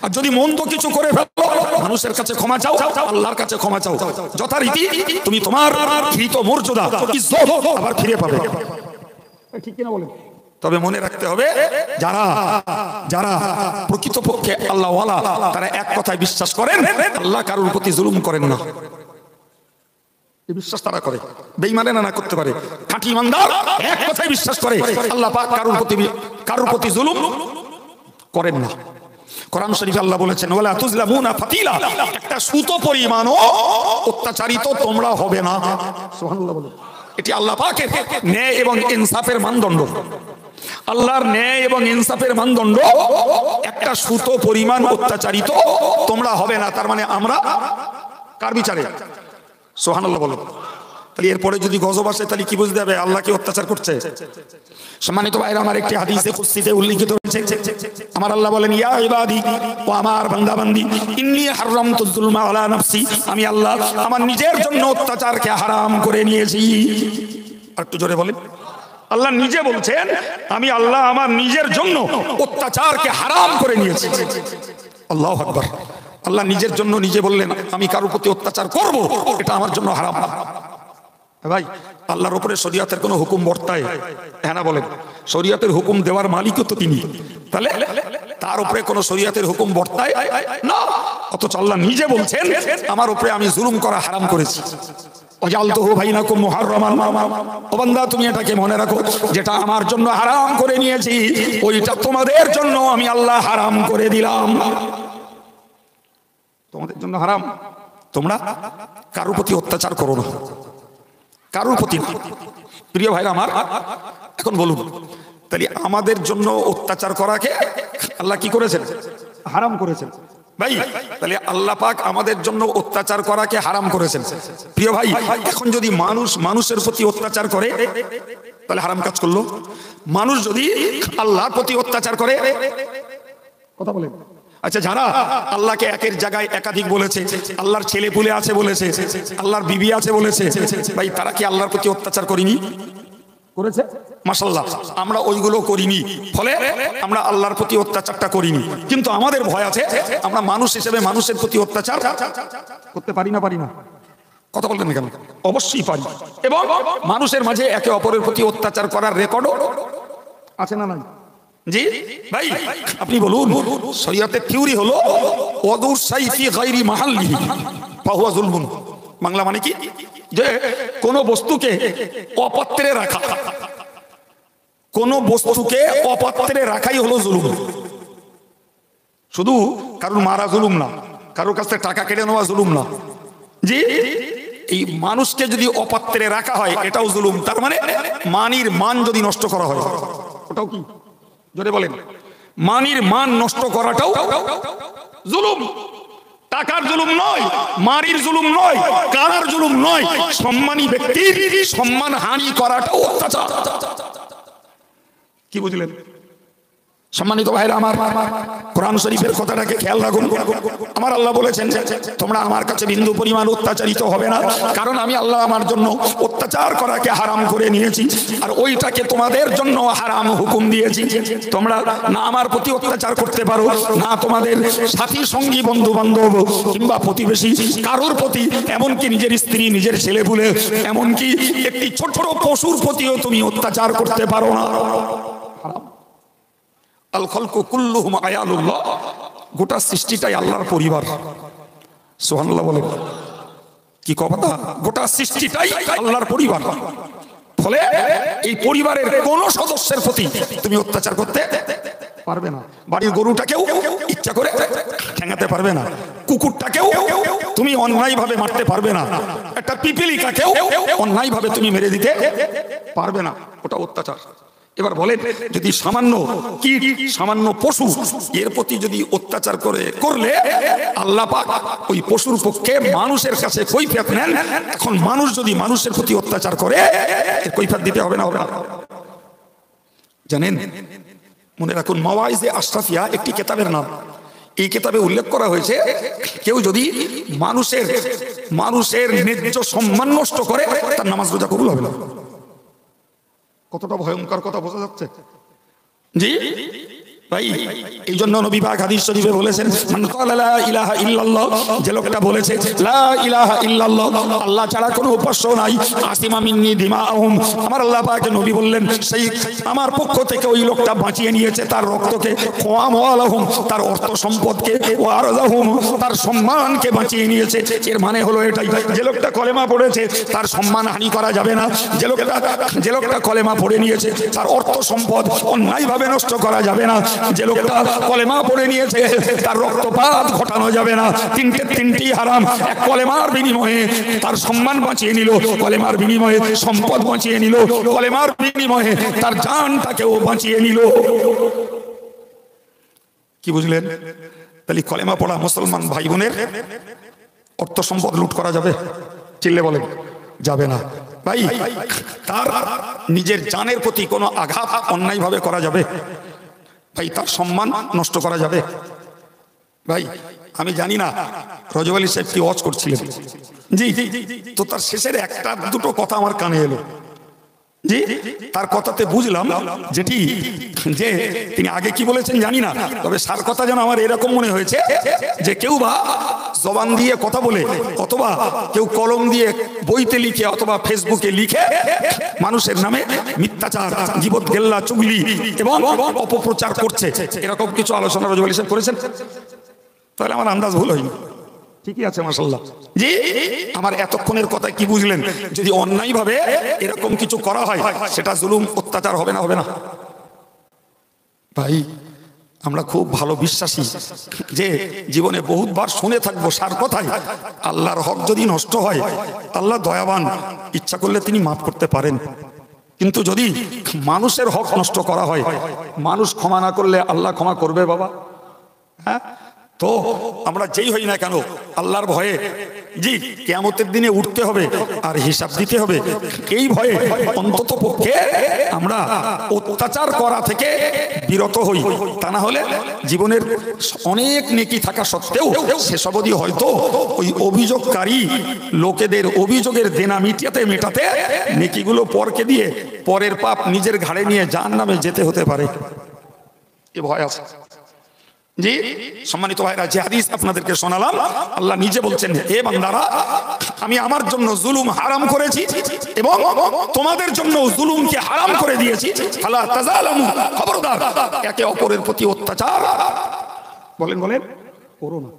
আর যদি মন্দ কিছু করে ফেলো, মানুষের কাছে ক্ষমা চাও, আল্লাহর কাছে ক্ষমা চাও, যথারীতি তুমি তোমার কৃত মর্যাদা ইজ্জত আবার ফিরে পাবে। ঠিক কিনা বলেন? তবে মনে রাখতে হবে যারা যারা প্রকৃতপক্ষে আল্লাহ ওয়ালা তারা এক কথায় বিশ্বাস করেন আল্লাহ কারোর প্রতি জুলুম করেন না, বিশ্বাস তারা করে, বেঈমানে না করতে পারে, খাঁটি ইমানদার এক কথায় বিশ্বাস করে আল্লাহ পাক কারোর প্রতি জুলুম করেন না। কোরআন শরীফে আল্লাহ বলেছেন ওয়ালা তুজলামুনা ফাতিলা, একটা সুতো পরিমাণও অত্যাচারিত তোমরা হবে না। সুবহানাল্লাহ বলুন। এটি আল্লাহ পাকের ন্যায় এবং ইনসাফের মানদণ্ড, আল্লাহর ন্যায় এবং ইনসাফের মানদণ্ড, একটা সুতো পরিমাণ অত্যাচারিত তোমরা হবে না। তার মানে আমরা কার বিচারে? সুবহানাল্লাহ বলুন। তাহলে এরপরে যদি গজব আসে তাহলে কি বুঝতে হবে আল্লাহ কি অত্যাচার করছে? সম্মানিত ভাইরা আমার একটি হাদিসে কুদসিতে উল্লেখিত হয়েছে আমার আল্লাহ বলেন ইয়া ইবাদি, ও আমার বান্দা বান্দি, ইন্নী হারামতু যুলমা আলা নাফসি, আমি আল্লাহ আমার নিজের জন্য অত্যাচারকে হারাম করে নিয়েছি। আর একটু জোরে বলেন। আল্লাহ নিজে বলছেন আমি আল্লাহ আমার নিজের জন্য অত্যাচারকে হারাম করে নিয়েছি। আল্লাহু আকবার। আল্লাহ নিজের জন্য নিজে বললেন আমি কারোর প্রতি অত্যাচার করব, এটা আমার জন্য হারাম। ভাই আল্লাহর উপরে শরীয়তের কোনো হুকুম বর্তায়? হ্যাঁ না বলেন। শরীয়তের হুকুম দেওয়ার মালিকও তো তিনি, তাহলে তার উপরে কোনো শরীয়তের হুকুম বর্তায় না। অথচ আল্লাহ নিজে বলছেন আমার উপরে আমি জুলুম করা হারাম করেছি। ওয়াজালতুহু বাইনাকুম মুহাররামান, ও বান্দা তুমি এটাকে মনে রাখো, যেটা আমার জন্য হারাম করে নিয়েছি ওইটা তোমাদের জন্য আমি আল্লাহ হারাম করে দিলাম। তোমাদের জন্য হারাম। তোমরা কারোর প্রতি অত্যাচার করো না, কারোর প্রতি। প্রিয় ভাইরা আমার, এখন বলুন তাহলে আমাদের জন্য অত্যাচার করাকে আল্লাহ কি করেছেন? হারাম করেছেন। ভাই তাহলে আল্লাহ পাক আমাদের জন্য অত্যাচার করাকে হারাম করেছেন। প্রিয় ভাই এখন যদি মানুষ মানুষের প্রতি অত্যাচার করে তাহলে হারাম কাজ করলো। মানুষ যদি আল্লাহর প্রতি অত্যাচার করে, কথা বলেন। আচ্ছা যারা আল্লাহকে একের জায়গায় একাধিক বলেছে, আল্লাহর ছেলে পুলে আছে বলেছে, আল্লাহর বিবি আছে বলেছে, ভাই তারা কি আল্লাহর প্রতি অত্যাচার করিনি? করেছে। মাশাআল্লাহ আমরা ওইগুলো করিনি, ফলে আমরা আল্লাহর প্রতি অত্যাচারটা করিনি। কিন্তু আমাদের ভয় আছে আমরা মানুষ হিসেবে মানুষের প্রতি অত্যাচার করতে পারি না? পারি না? কথা বলবেন কেন? অবশ্যই পারি। এবং মানুষের মাঝে একে অপরের প্রতি অত্যাচার করার রেকর্ডও আছে না নাই? জি ভাই আপনি বলুন। শরীয়তের থিওরি হলো ওয়াদুর সাইফি গায়রি মাহাল্লিহি ফাহুয়া যুলমুন। বাংলা মানে কি? যে কোন বস্তুকে অপাত্রে রাখা, কোন বস্তুকে অপাত্রে রাখাই হলো জুলুম। শুধু কারোর মারা জুলুম না, কারোর কাছ থেকে টাকা কেড়ে নেওয়া জুলুম না। জি এই মানুষকে যদি অপাত্রে রাখা হয় এটাও জুলুম। তার মানে মানির মান যদি নষ্ট করা হয় ওটাও কি? জোরে বলেন। মানির মান নষ্ট করাটাও জুলুম। টাকার জুলুম নয়, মারির জুলুম নয়, কারার জুলুম নয়, সম্মানী ব্যক্তির সম্মান হানি করাটাও অত্যাচার। কি বুঝলেন? সম্মানিত ভাইরা আমার, কোরআন শরীফের কথাটাকে খেয়াল রাখুন। আমার আল্লাহ বলেছেন তোমরা আমার কাছে বিন্দু পরিমাণ অত্যাচারিত হবে না, কারণ আমি আল্লাহ আমার জন্য অত্যাচার করাকে হারাম করে নিয়েছি, আর ওইটাকে তোমাদের জন্য হারাম হুকুম দিয়েছি। তোমরা না আমার প্রতি অত্যাচার করতে পারো, না তোমাদের সাথী সঙ্গী বন্ধু বান্ধব কিংবা প্রতিবেশী কারোর প্রতি, এমনকি নিজের স্ত্রী নিজের ছেলে পুলে, এমনকি একটি ছোট পশুর প্রতিও তুমি অত্যাচার করতে পারো না। আল খালকু কুল্লুহুম আয়ালুল্লাহ, গোটা সৃষ্টিটাই আল্লাহর পরিবার। সুবহানাল্লাহ বলেন, কি কথা, গোটা সৃষ্টিটাই আল্লাহর পরিবার। ফলে এই পরিবারের কোন সদস্যের প্রতি তুমি অত্যাচার করতে পারবে না। বাড়ির গরুটাকেও ইচ্ছা করে ঠেঙাতে পারবে না, কুকুরটাকেও তুমি অন্যায়ভাবে মারতে পারবে না, একটা পিপিলিকাকেও অন্যায়ভাবে তুমি মেরে দিতে পারবে না, ওটা অত্যাচার। এবার বলেন, যদি সামান্য কীট, সামান্য পশু এর প্রতি যদি অত্যাচার করলে আল্লাহ পাক ওই পশুর পক্ষে মানুষের কাছে কৈফিয়ত নেন, এখন মানুষ যদি মানুষের প্রতি অত্যাচার করে কৈফিয়ত দিতে হবে না? হবে না? জানেন, মনে রাখুন, মাওয়াইজে আশরাফিয়া একটি কিতাবের নাম। এই কিতাবে উল্লেখ করা হয়েছে কেউ যদি মানুষের ন্যায্য সম্মান নষ্ট করে তার নামাজ রোজা কবুল হবে না। কতটা ভয়ঙ্কর কথা বোঝা যাচ্ছে? জি ভাই, এই জন্য নবী পাক হাদিস শরীফে বলেছেন, মান ক্বালা লা ইলাহা ইল্লাল্লাহ, যে লোকটা বলেছে লা ইলাহা ইল্লাল্লাহ, আল্লাহ ছাড়া কোনো উপাস্য নাই, আসিমা মিন্নি দিমাআহুম, আমার আল্লাহ পাক নবী বললেন সেই আমার পক্ষ থেকে ওই লোকটা বাঁচিয়ে নিয়েছে তার রক্তকে, ওয়া আমওয়ালাহুম, তার অর্থ সম্পদকে, ওয়া আরযাহুম, তার সম্মানকে বাঁচিয়ে নিয়েছে। এর মানে হলো এটাই, যে লোকটা কলেমা পড়েছে তার সম্মান হানি করা যাবে না, যে লোকটা কলেমা পড়ে নিয়েছে তার অর্থ সম্পদ অন্যায়ভাবে নষ্ট করা যাবে না, যে লোকটা কলেমা পড়ে নিয়েছে তার রক্তপাত ঘটানো যাবে না। তিনটি হারাম, এক কলেমার বিনিময়ে তার সম্মান বাঁচিয়ে নিল, কলেমার বিনিময়ে সম্পদ বাঁচিয়ে নিল, কলেমার বিনিময়ে তার জানটাকেও বাঁচিয়ে নিল। কি বুঝলেন? তাহলে কলেমা পড়া মুসলমান ভাই বোনের অর্থ সম্পদ লুট করা যাবে? চিল্লে বলেন, যাবে না। ভাই, তার নিজের জানের প্রতি কোনো আঘাত অন্যায়ভাবে করা যাবে? ভাই, তার সম্মান নষ্ট করা যাবে? ভাই, আমি জানি না রজব আলী সাহেব কি ওয়াজ করছিলেন, জি, তো তার শেষের একটা দুটো কথা আমার কানে এলো। জি, তার কথাতে বুঝলাম যেটি, যে তিনি আগে কি বলেছেন জানি না, তবে সার কথা যেন আমার এরকম মনে হয়েছে যে কেউ বা জবান দিয়ে কথা বলে, অথবা কেউ কলম দিয়ে বইতে লিখে, অথবা ফেসবুকে লিখে মানুষের নামে মিথ্যাচার, গীবত, গেল্লা, চুগলি এবং অপপ্রচার করছে, এরকম কিছু আলোচনা রজব আলী সাহেব করেছেন। তাহলে আমার আন্দাজ ভুল হয়নি, ঠিকই আছে মাশাআল্লাহ। জি, আমার এতক্ষণের কথা কি বুঝলেন? যদি অন্যায়ভাবে এরকম কিছু করা হয় সেটা জুলুম, অত্যাচার হবে না? হবে না? ভাই, আমরা খুব ভালো বিশ্বাসী যে জীবনে বহুতবার শুনে থাকবো সার কথাই, আল্লাহর হক যদি নষ্ট হয় আল্লাহ দয়াবান, ইচ্ছা করলে তিনি মাফ করতে পারেন, কিন্তু যদি মানুষের হক নষ্ট করা হয়, মানুষ ক্ষমা না করলে আল্লাহ ক্ষমা করবে বাবা? হ্যাঁ, তো আমরা যেই হই না কেন আল্লাহর ভয়ে, জি, কিয়ামতের দিনে উঠতে হবে আর হিসাব দিতে হবে, এই ভয়ে অন্তত পক্ষে আমরা অত্যাচার করা থেকে বিরত হই। তা না হলে জীবনের অনেক নেকি থাকা সত্ত্বেও সেসব অবধি হয়তো ওই অভিযোগকারী লোকেদের অভিযোগের দেনা মেটাতে নেকিগুলো পরকে দিয়ে পরের পাপ নিজের ঘাড়ে নিয়ে জাহান্নামে যেতে হতে পারে, এ ভয় আছে। জি সম্মানিত ভাইরা, যে হাদিস আপনাদেরকে শোনালাম, আল্লাহ নিজে বলছেন, হে বান্দারা, আমি আমার জন্য জুলুম হারাম করেছি এবং তোমাদের জন্য জুলুমকে হারাম করে দিয়েছি। ফালা তাজালামু, খবরদার একে অপরের প্রতি অত্যাচার বলেন করো না।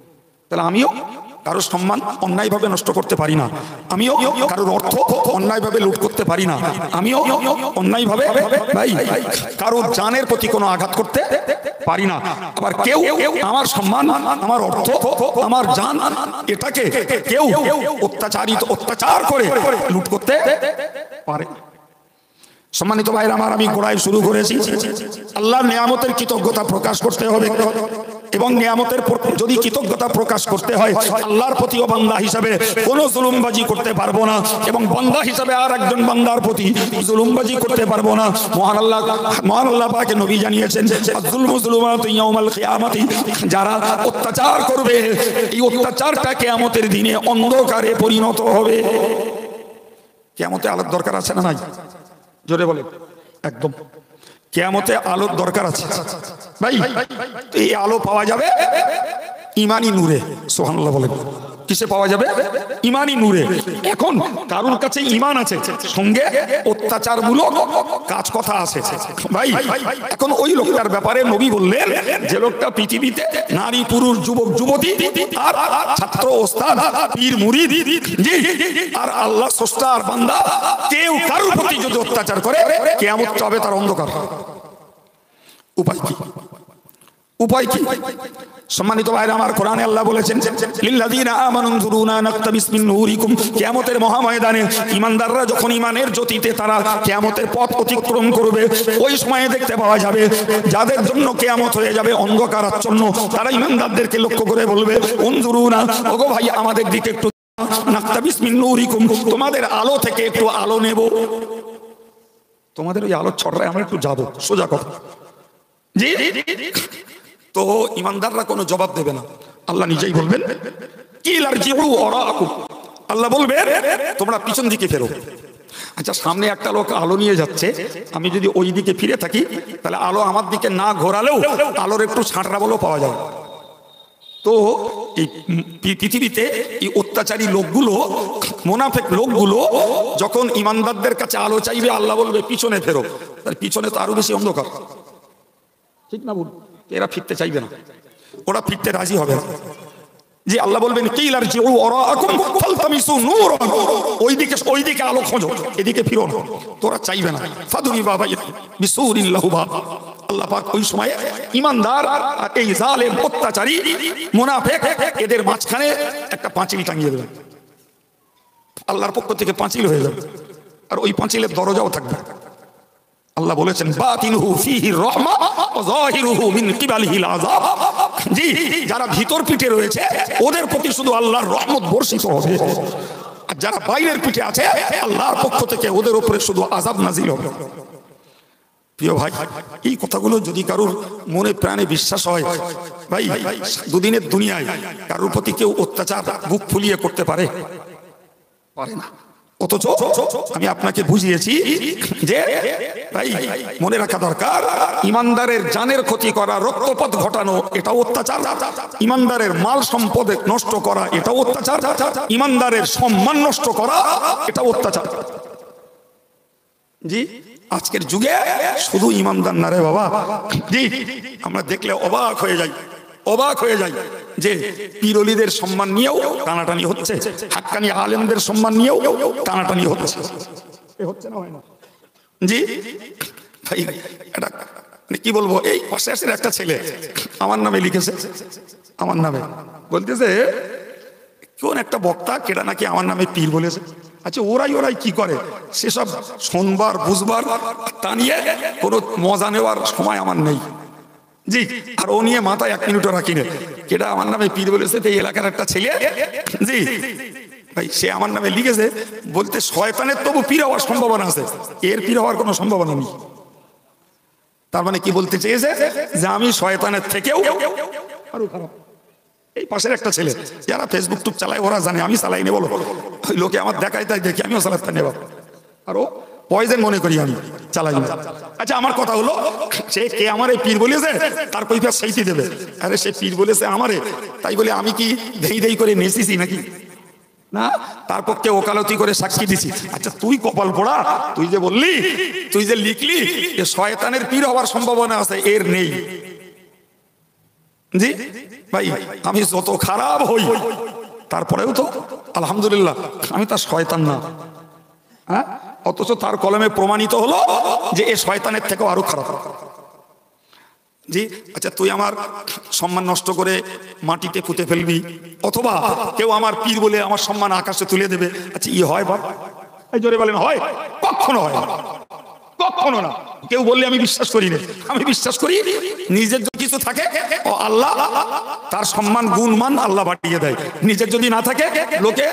তাহলে আমিও কারো সম্মান অন্যায়ভাবে নষ্ট করতে পারি না, আমিও কারোর অর্থ অন্যায়ভাবে লুট করতে পারি না, আমিও অন্যায়ভাবে ভাই কারোর জানের প্রতি কোনো আঘাত করতে পারি না। আবার কেউ আমার সম্মান, আমার অর্থ, আমার জান, এটাকে কেউ অত্যাচার করে লুট করতে পারে। সম্মানিত ভাইরা আমার, আমি গোড়ায় শুরু করেছি, আল্লাহর নিয়ামতের কৃতজ্ঞতা প্রকাশ করতে হবে। এবং নিয়ামতের যদি কৃতজ্ঞতা প্রকাশ করতে হয়, আল্লাহর প্রতিও বান্দা হিসাবে কোনো জুলুমবাজি করতে পারবো না, এবং বান্দা হিসাবে আর একজন বান্দার প্রতি জুলুমবাজি করতে পারবো না। মহান আল্লাহ পাকে নবী জানিয়েছেন, যুলমু যুলুমাতুন ইয়াউমাল কিয়ামাতি, যারা অত্যাচার করবে এই অত্যাচারটা কিয়ামতের দিনে অন্ধকারে পরিণত হবে। কিয়ামতে আলোর দরকার আছে না নাই? জোরে বলে। একদম কিয়ামতে আলোর দরকার আছে ভাই। এই আলো পাওয়া যাবে ইমানি নূরে। সুবহানাল্লাহ বলে। কিসে পাওয়া যাবে? ইমানি নূরে। এখন কারুর কাছে ইমান আছে, সঙ্গে অত্যাচারমূলক কাজ কথা আছে ভাই। এখন ওই লোকটার ব্যাপারে নবী বললেন, যে লোকটা পৃথিবীতে নারী পুরুষ যুবক যুবতী আর ছাত্র ওস্তাদ পীর মুরিদ জি আর আল্লাহ স্রষ্টা আর বান্দা কেউ কারুর প্রতি যদি অত্যাচার করে, কিয়ামত হবে তার অন্ধকার। উপায় কি? উপায় কি? সম্মানিত ভাইরা আমার, কোরআনে আল্লাহ বলেছেন, লিল্লাযীনা আমানু যুরুনা নাকতাবিস মিন নূরিকুম। কিয়ামতের মহাময়দানে ঈমানদাররা যখন ঈমানের জ্যোতিতে তারা কিয়ামতের পথ অতিক্রম করবে, ওই সময়ে দেখতে পাওয়া যাবে যাদের জন্য কিয়ামত হয়ে যাবে অন্ধকারাচ্ছন্ন, তারা ঈমানদারদেরকে লক্ষ্য করে বলবে, উনজুরুনা, ওগো ভাই আমাদের দিকে একটু নাকতাবিস মিন নূরিকুম, তোমাদের আলো থেকে একটু আলো নেব, তোমাদের ওই আলোর ছড়ায় আমরা একটু যাবো। সোজা কথা জি। তো ইমানদাররা কোনো জবাব দেবে না। আল্লাহ নিজেই বলবেন, আল্লাহ বলবে তোমরা পিছন দিকে ফেরো। আচ্ছা, সামনে একটা লোক আলো নিয়ে যাচ্ছে, আমি যদি ওই দিকে ফিরে থাকি তাহলে আলো আমার দিকে না ঘোরালেও আলোর একটু ছাঁটরা বলেও পাওয়া যাবে। তো এই পৃথিবীতে এই অত্যাচারী লোকগুলো, মুনাফিক লোকগুলো যখন ইমানদারদের কাছে আলো চাইবে, আল্লাহ বলবে পিছনে ফেরো। তার পিছনে তো আরো বেশি অন্ধকার, ঠিক না? বল, এরা ফিরতে চাইবে না, ওরা ফিরতে রাজি হবে না। যে আল্লাহ বলবেন, ওইদিকে আলো খোঁজো, এদিকে ফিরো না, তোরা চাইবে না। আল্লাহ পাক ওই সময়ে ঈমানদার আর এই জালেম অত্যাচারী মুনাফিক এদের মাঝখানে একটা পাঁচিল টাঙিয়ে দেবেন। আল্লাহর পক্ষ থেকে পাঁচিল হয়ে যাবে, আর ওই পাঁচিলের দরজাও থাকবে। আল্লাহ বলেছেন, বাতিনুহু ফীহি রাহমা ওয়া যাহিরুহু মিন কিবালিহিল আযাব। জি, যারা ভিতর পিঠে রয়েছে ওদের প্রতি শুধু আল্লাহর রহমত বর্ষিত হবে, আর যারা বাইরের পিঠে আছে আল্লাহর পক্ষ থেকে ওদের উপরে শুধু আযাব নাজিল হবে। প্রিয় ভাই, এই কথাগুলো যদি কারুর মনে প্রাণে বিশ্বাস হয়, ভাই দুদিনের দুনিয়ায় কারুর প্রতি কেউ অত্যাচার বুক ফুলিয়ে করতে পারে? পারে না। অথচ আমি আপনাকে বুঝিয়েছি যে ভাই মনে রাখা দরকার, ইমানদারের জানের ক্ষতি করা, রক্তপাত ঘটানো এটাও অত্যাচার। ইমানদারের মাল সম্পদ নষ্ট করা এটাও অত্যাচার। ইমানদারের সম্মান নষ্ট করা এটাও অত্যাচার। জি, আজকের যুগে শুধু ইমানদার না রে বাবা। জি, আমরা দেখলে অবাক হয়ে যাই, অবাক হয়ে যাই যে পীরওয়ালিদের সম্মান নিয়েও টানাটানি হচ্ছে, হাক্কানি আলেমদের সম্মান নিয়েও টানাটানি হচ্ছে। হচ্ছে না, হয় না? জি ভাই, এটা কি বলবো, এই পাশে একটা ছেলে আমার নামে লিখেছে, আমার নামে বলতেছে কোন একটা বক্তা কেটা নাকি আমার নামে পীর বলেছে। আচ্ছা, ওরাই কি করে সেসব শোনবার বুঝবার তা নিয়ে কোনো মজা নেওয়ার সময় আমার নেই। জি, আর ও নিয়ে মাথায় 1 মিনিটও রাখি না, কেটা আমার নামে পীর বলেছে। এই এলাকার একটা ছেলে, জি ভাই, সে আমার নামে লিখেছে বলতে শয়তানের তবু পীর হওয়ার সম্ভাবনা আছে, এর পীর হওয়ার কোনো সম্ভাবনা নেই। তার মানে কি বলতে চেয়েছে যে আমি শয়তানের থেকেও আরো খারাপ। এই পাশের একটা ছেলে, যারা ফেসবুক টুক চালায় ওরা জানে, আমি চালাই নে, বলো ওই লোকে আমার দেখায় তাই দেখি আমিও চালাতে নেব, আরো পয়জন মনে করি আমি চালাই না। আচ্ছা, আমার কথা হলো, সে কে আমারে পীর বলেছে তার কৈফিয়ত সেইটি দেবে। আরে সে পীর বলেছে আমারে, তাই বলে আমি কি দেই করে নেচেছি নাকি? না, তার পক্ষে ওকালতি করে সাক্ষী দিছি। আচ্ছা, তুই কপাল পোড়া, তুই যে বললি, তুই যে লিখলি যে শয়তানের পীর হওয়ার সম্ভাবনা আছে, এর নেই। জি ভাই, আমি যত খারাপ হই তারপরেও তো আলহামদুলিল্লাহ আমি তার শয়তান না। হ্যাঁ, অথচ তার কলমে প্রমাণিত হলো যে এ শয়তানের থেকেও আরো খারাপ। জি, আচ্ছা, তুই আমার সম্মান নষ্ট করে মাটিতে পুঁতে ফেলবি, অথবা কেউ আমার পীর বলে আমার সম্মান আকাশে তুলে দেবে। আচ্ছা, ই হয় বাপ? এই জোরে বলেন, হয়? কখনো হয় না, কখনো কখনো না। কেউ বললে আমি বিশ্বাস করি না, আমি বিশ্বাস করি নিজের যদি কিছু থাকে ও আল্লাহ তার সম্মান গুণমান আল্লাহ বাড়িয়ে দেয়, নিজের যদি না থাকে লোকে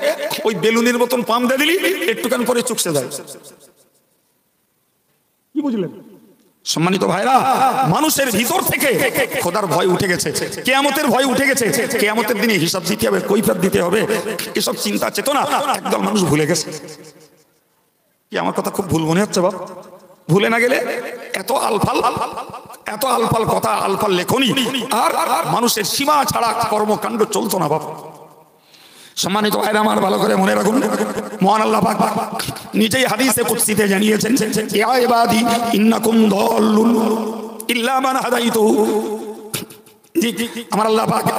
ওই বেলুনের মতন পাম দিয়ে দিলি একটুখান পরে চুকসে যায়। কি বুঝলেন সম্মানিত ভাইরা? মানুষের ভিতর থেকে খোদার ভয় উঠে গেছে, কিয়ামতের ভয় উঠে গেছে, কিয়ামতের দিনে হিসাব দিতে হবে, কৈফিয়ত দিতে হবে, এসব চিন্তা চেতনা একদল মানুষ ভুলে গেছে। কি আমার কথা খুব ভুল মনে হচ্ছে বাবা? ভুলে না গেলে এত আলফাল কথা, আলফাল লেখনি আর মানুষের সীমা ছাড়া কর্মকাণ্ড চলতো না বাবা। সম্মানিত ভাইরা আমার, ভালো করে মনে রাখুন, মহান আল্লাহ পাক নিজেই হাদিসে কুদসিতে জানিয়েছেন, ইয়া ইবাদি ইন্নাকুম দাল্লুন ইল্লা মান হাদাইতুহু। আমার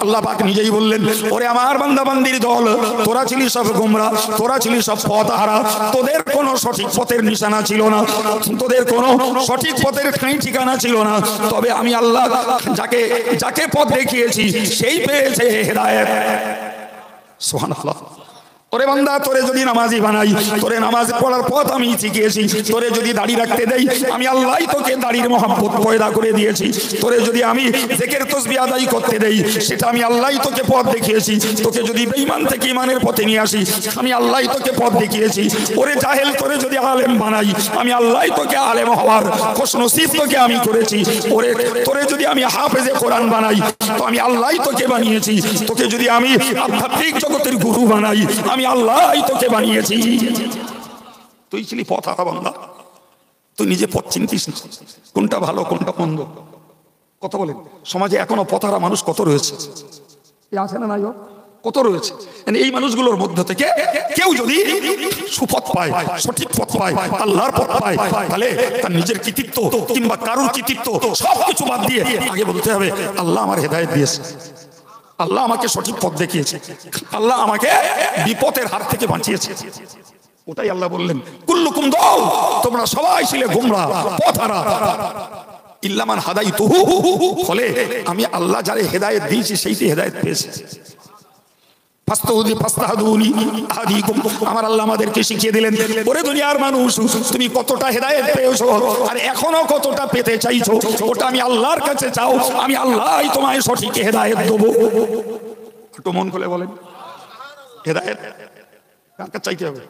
আল্লাহ পাক নিজেই বললেন, ওরে আমার বান্দা বান্দির দল, তোরা ছিলি সব গোমরা, তোরা ছিলি সব পথহারা, তোদের কোনো সঠিক পথের নিশানা ছিল না, তোদের কোনো সঠিক পথের ঠাঁই ঠিকানা ছিল না। তবে আমি আল্লাহ যাকে পথ দেখিয়েছি সেই পেয়েছে হেদায়েত। সুবহানাল্লাহ। তোরে বান্দা, তোরে যদি নামাজি বানাই, তোরে নামাজ পড়ার পথ আমি শিখিয়েছি। তোরে যদি দাড়ি রাখতে দেই, আমি আল্লাহই তোকে দাড়ির মহব্বত পয়দা করে দিয়েছি। তোরে যদি আমি জিকির তাসবিহ আদায় করতে দেই, সেটা আমি আল্লাহই তোকে পথ দেখিয়েছি। তোকে যদি বেঈমান থেকে ঈমানের পথে নিয়ে আসি, আমি আল্লাহই তোকে পথ দেখিয়েছি। ওরে জাহেল, তোরে যদি আলেম বানাই, আমি আল্লাহই তোকে আলেম হওয়ার খুশনসিব তোকে আমি করেছি। ওরে তোরে যদি আমি হাফেজে কোরআন বানাই, তো আমি আল্লাহই তোকে বানিয়েছি। তোকে যদি আমি আধ্যাত্মিক জগতের গুরু বানাই, আমি আল্লাহই তোকে বানিয়েছি। তুই ছিলি পথহারা বান্দা, তুই নিজে পথ চিনতিস না, কোনটা ভালো কোনটা মন্দ। কথা বলেন, সমাজে এখনো পথহারা মানুষ কত রয়েছে, আছে না নাই? কত রয়েছে। এই মানুষগুলোর মধ্য থেকে কেউ যদি সুপথ পায়, সঠিক পথ পায়, আল্লাহর পথ পায়, তাহলে তার নিজের কৃতিত্ব কিংবা কারোর কৃতিত্ব সবকিছু বাদ দিয়ে আগে বলতে হবে আল্লাহ আমার হেদায়েত দিয়েছে, আল্লাহ আমাকে সঠিক পথ দেখিয়েছে, আল্লাহ আমাকে বিপদের হাত থেকে বাঁচিয়েছে। ওটাই আল্লাহ বললেন, কুল্লুকুম দাল, তোমরা সবাই ছিলে গোমরা পথহারা, ইল্লা মান হাদাইতুহু, ফলে আমি আল্লাহ যারে হেদায়েত দিয়েছি সেইটি হেদায়েত পেয়েছে। আমার আল্লাহ আমাদেরকে শিখিয়ে দিলেন, ওরে দুনিয়ার মানুষ, তুমি কতটা হেদায়েত পেয়েছো আর এখনো কতটা পেতে চাইছো, ওটা আমি আল্লাহর কাছে চাও, আমি আল্লাহই তোমায় সঠিক হেদায়েত দেবো। একটু মন খুলে বলেন, হেদায়েত কার কাছে চাইতে হবে?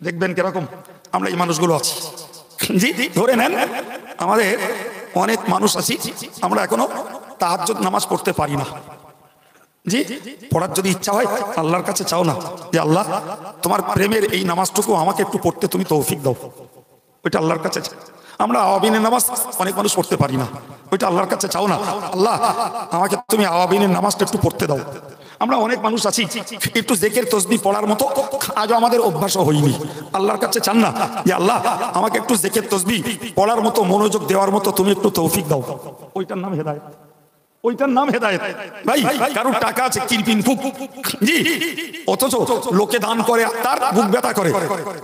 দেখবেন কিরকম আমরা এই মানুষগুলো আছি। জি, ধরে নেন আমাদের অনেক মানুষ আছি, আমরা এখনো তাহাজ্জুদ নামাজ পড়তে পারি না। জি, পড়ার যদি ইচ্ছা হয় আল্লাহর কাছে চাও না যে আল্লাহ তোমার প্রেমের এই নামাজটুকু আমাকে একটু পড়তে তুমি তৌফিক দাও, ওইটা আল্লাহর কাছে। আমরা আওয়াবিনের নামাজ অনেক মানুষ পড়তে পারি না, ওইটা আল্লাহর কাছে চাও না আল্লাহ আমাকে তুমি আওয়াবিনের নামাজটা একটু পড়তে দাও। আমরা অনেক মানুষ আছি একটু জিকির তাসবিহ পড়ার মতো আজও আমাদের অভ্যাসও হয়নি, আল্লাহর কাছে চান না যে আল্লাহ আমাকে একটু জিকির তাসবিহ পড়ার মতো মনোযোগ দেওয়ার মতো তুমি একটু তৌফিক দাও। ওইটার নাম হেদায়েত, ওইটার নাম হেদায়েত। ভাই কারোর টাকা আছে কিরপিন ফুক, জি, অথচ লোকে দান করে তার বুক ব্যথা করে।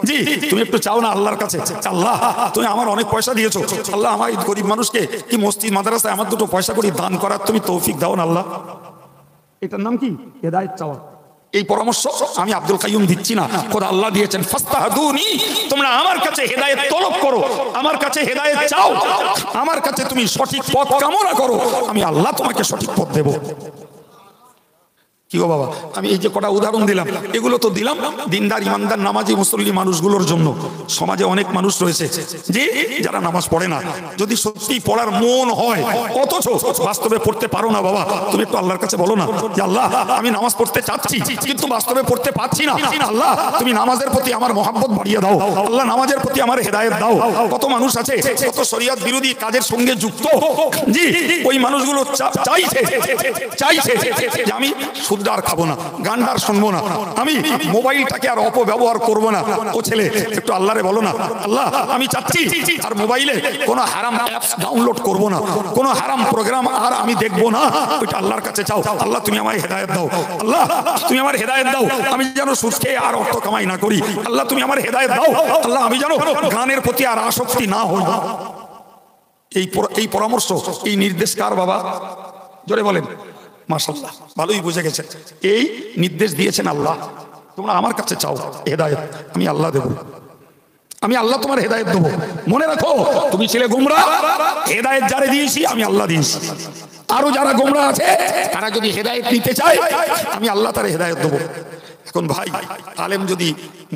জি, তুমি একটু চাও না আল্লাহর কাছে, আল্লাহ তুমি আমার অনেক পয়সা দিয়েছো, আল্লাহ আমার এই গরিব মানুষকে কি মসজিদ মাদ্রাসায় আমার দুটো পয়সা করে দান করার তুমি তৌফিক দাও না আল্লাহ। এটার নাম কি? হেদায়েত চাওয়া। এই পরামর্শ আমি আব্দুল কাইয়ুম দিচ্ছি না, খোদা আল্লাহ দিয়েছেন, ফাস্তাহদুনি, তোমরা আমার কাছে হেদায়েত তলব করো, আমার কাছে হেদায়েত চাও, আমার কাছে তুমি সঠিক পথ কামনা করো, আমি আল্লাহ তোমাকে সঠিক পথ দেব। কি গো বাবা, আমি এই যে কটা উদাহরণ দিলাম, এগুলো তো দিলাম দিনদার ইমানদার নামাজি মুসল্লি মানুষগুলোর জন্য। সমাজে অনেক মানুষ রয়েছে যে যারা নামাজ পড়ে না, যদি সত্যি পড়ার মন হয় অথচ বাস্তবে পড়তে পারো না, বাবা তুমি একটু আল্লাহর কাছে বলো না যে আল্লাহ আমি নামাজ পড়তে চাচ্ছি কিন্তু বাস্তবে পড়তে পারছি না, আল্লাহ তুমি নামাজের প্রতি আমার মহব্বত বাড়িয়ে দাও, আল্লাহ নামাজের প্রতি আমার হেদায়েত দাও। কত মানুষ আছে কত শরীয়ত বিরোধী কাজের সঙ্গে যুক্ত, জি, ওই মানুষগুলো চাইছে যে আমি আর খাবো না, গানটার শুনবো না, আমি মোবাইলটাকে আর অপব্যবহার করবো না। ও ছেলে একটু আল্লাহরে বলো না, আল্লাহ আমি চাচ্ছি আর মোবাইলে কোনো হারাম অ্যাপস ডাউনলোড করবো না, কোনো হারাম প্রোগ্রাম আর আমি দেখবো না, ওইটা আল্লাহর কাছে চাও। আল্লাহ তুমি আমায় হেদায়েত দাও, আল্লাহ তুমি আমার হেদায়েত দাও, আমি যেন সুদ খেয়ে আর অর্থ কামাই না করি, আল্লাহ তুমি আমার হেদায়েত দাও, আল্লাহ আমি যেন গানের প্রতি আর আসক্তি না হই। এই পরামর্শ, এই নির্দেশ কার বাবা? জোরে বলেন। মাশাআল্লাহ, ভালোই বুঝে গেছে, এই নির্দেশ দিয়েছেন আল্লাহ, তোমরা আমার কাছে চাও হেদায়েত, আমি আল্লাহ দেব। আমি আল্লাহ তোমার হেদায়েত দেবো। মনে রাখো তুমি ছিলে গোমরাহ, হেদায়েত যারে দিয়েছি আমি আল্লাহ দিয়েছি। আরো যারা গোমরাহ আছে তারা যদি হেদায়েত নিতে চায় আমি আল্লাহ তার হেদায়েত দেবো। এখন ভাই আলেম যদি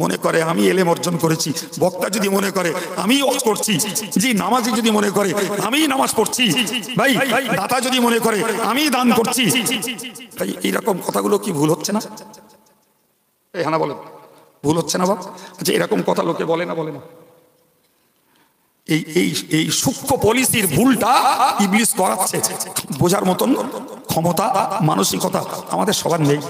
মনে করে আমি এলেম অর্জন করেছি, বক্তা যদি মনে করে আমি ওয়াজ করছি, জি নামাজি যদি মনে করে আমি নামাজ পড়ছি, ভাই দাতা যদি মনে করে আমি দান করছি, ভাই এইরকম কথাগুলো কি ভুল হচ্ছে না? এই হ্যাঁ বলেন, ভুল হচ্ছে না বাপ? আচ্ছা এরকম কথা লোকে বলে না, বলে না? এই এই এই সূক্ষ্ম পলিসির ভুলটা ইবলিস করাচ্ছে। বোঝার মতন ক্ষমতা মানসিকতা আমাদের সবার নেই।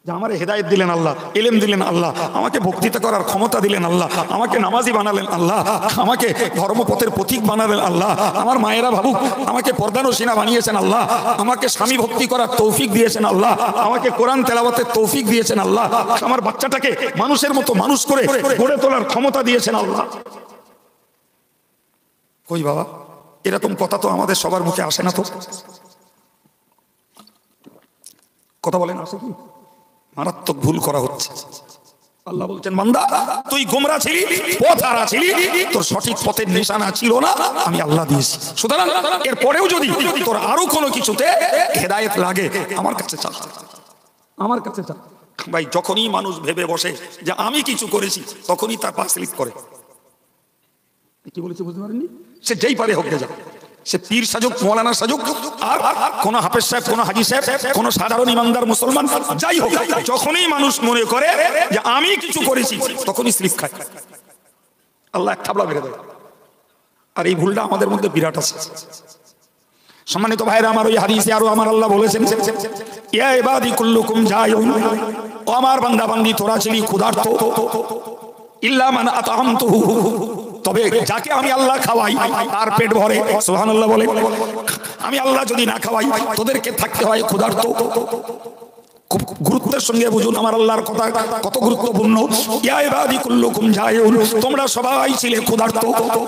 যে আমার হেদায়েত দিলেন আল্লাহ, ইলম দিলেন আল্লাহ, আমাকে বক্তৃতা করার ক্ষমতা দিলেন আল্লাহ, আমাকে নামাজি বানালেন আল্লাহ, আমাকে ধর্মপথের প্রতীক বানালেন আল্লাহ, আমার মায়েরা ভাবুক আমাকে পর্দানসীনা বানিয়েছেন আল্লাহ, আমাকে স্বামী ভক্তি করার তৌফিক দিয়েছেন আল্লাহ, আমাকে কোরআন তেলাওয়াতের তৌফিক দিয়েছেন আল্লাহ, আমার বাচ্চাটাকে মানুষের মতো মানুষ করে গড়ে তোলার ক্ষমতা দিয়েছেন আল্লাহ। কই বাবা, এরকম কথা তো আমাদের সবার মুখে আসে না। তো কথা বলেন, আসে কি? মারাত্মক ভুল করা হচ্ছে। আল্লাহ বলছেন বান্দা তুই গোমরা ছিলি, পথ হারা ছিলি, তোর সঠিক পথের নিশানা ছিল না, আমি আল্লাহ দিয়েছি। সুতরাং এর পরেও যদি তোর আরো কোনো কিছুতে হেদায়েত লাগে আমার কাছে চা, আমার কাছে চা। ভাই যখনই মানুষ ভেবে বসে যে আমি কিছু করেছি তখনই তার পা স্লিপ করে। কি বলেছে বুঝতে পারেননি? সে যেই পারে হোক যা, সে পীর সাজুক, মৌলানা সাজুক, আর কোন হাফেজ সাহেব, কোন হাজি সাহেব, কোন সাধারণ ইমানদার মুসলমান যাই হোক, যখনই মানুষ মনে করে যে আমি কিছু করেছি তখনই স্লিপ খায়, আল্লাহ এক থাবলা মেরে দেয়। আর এই ভুলটা আমাদের মধ্যে বিরাট আছে। সম্মানিত ভাইরা আমার, ওই হাদিসে আরো আমার আল্লাহ বলেছেন ইয়া ইবাদি কুল্লুকুম জায়ুন, ও আমার বান্দা বান্দি তোরা ছিলি ক্ষুধার্ত, ইল্লা মান আতআমতুহু, তবে যাকে আমি আল্লাহ খাওয়াই তার পেট ভরে। সুবহানাল্লাহ বলে। আমি আল্লাহ যদি না খাওয়াই তোদেরকে থাকতে হয় ক্ষুধার্ত। খুব গুরুত্বের সঙ্গে বুঝুন আমার আল্লাহর কথা কত গুরুত্বপূর্ণ। ইয়া ইবাদি কুল্লুকুম জায়ুন, তোমরা সবাই ছিলে ক্ষুধার্ত,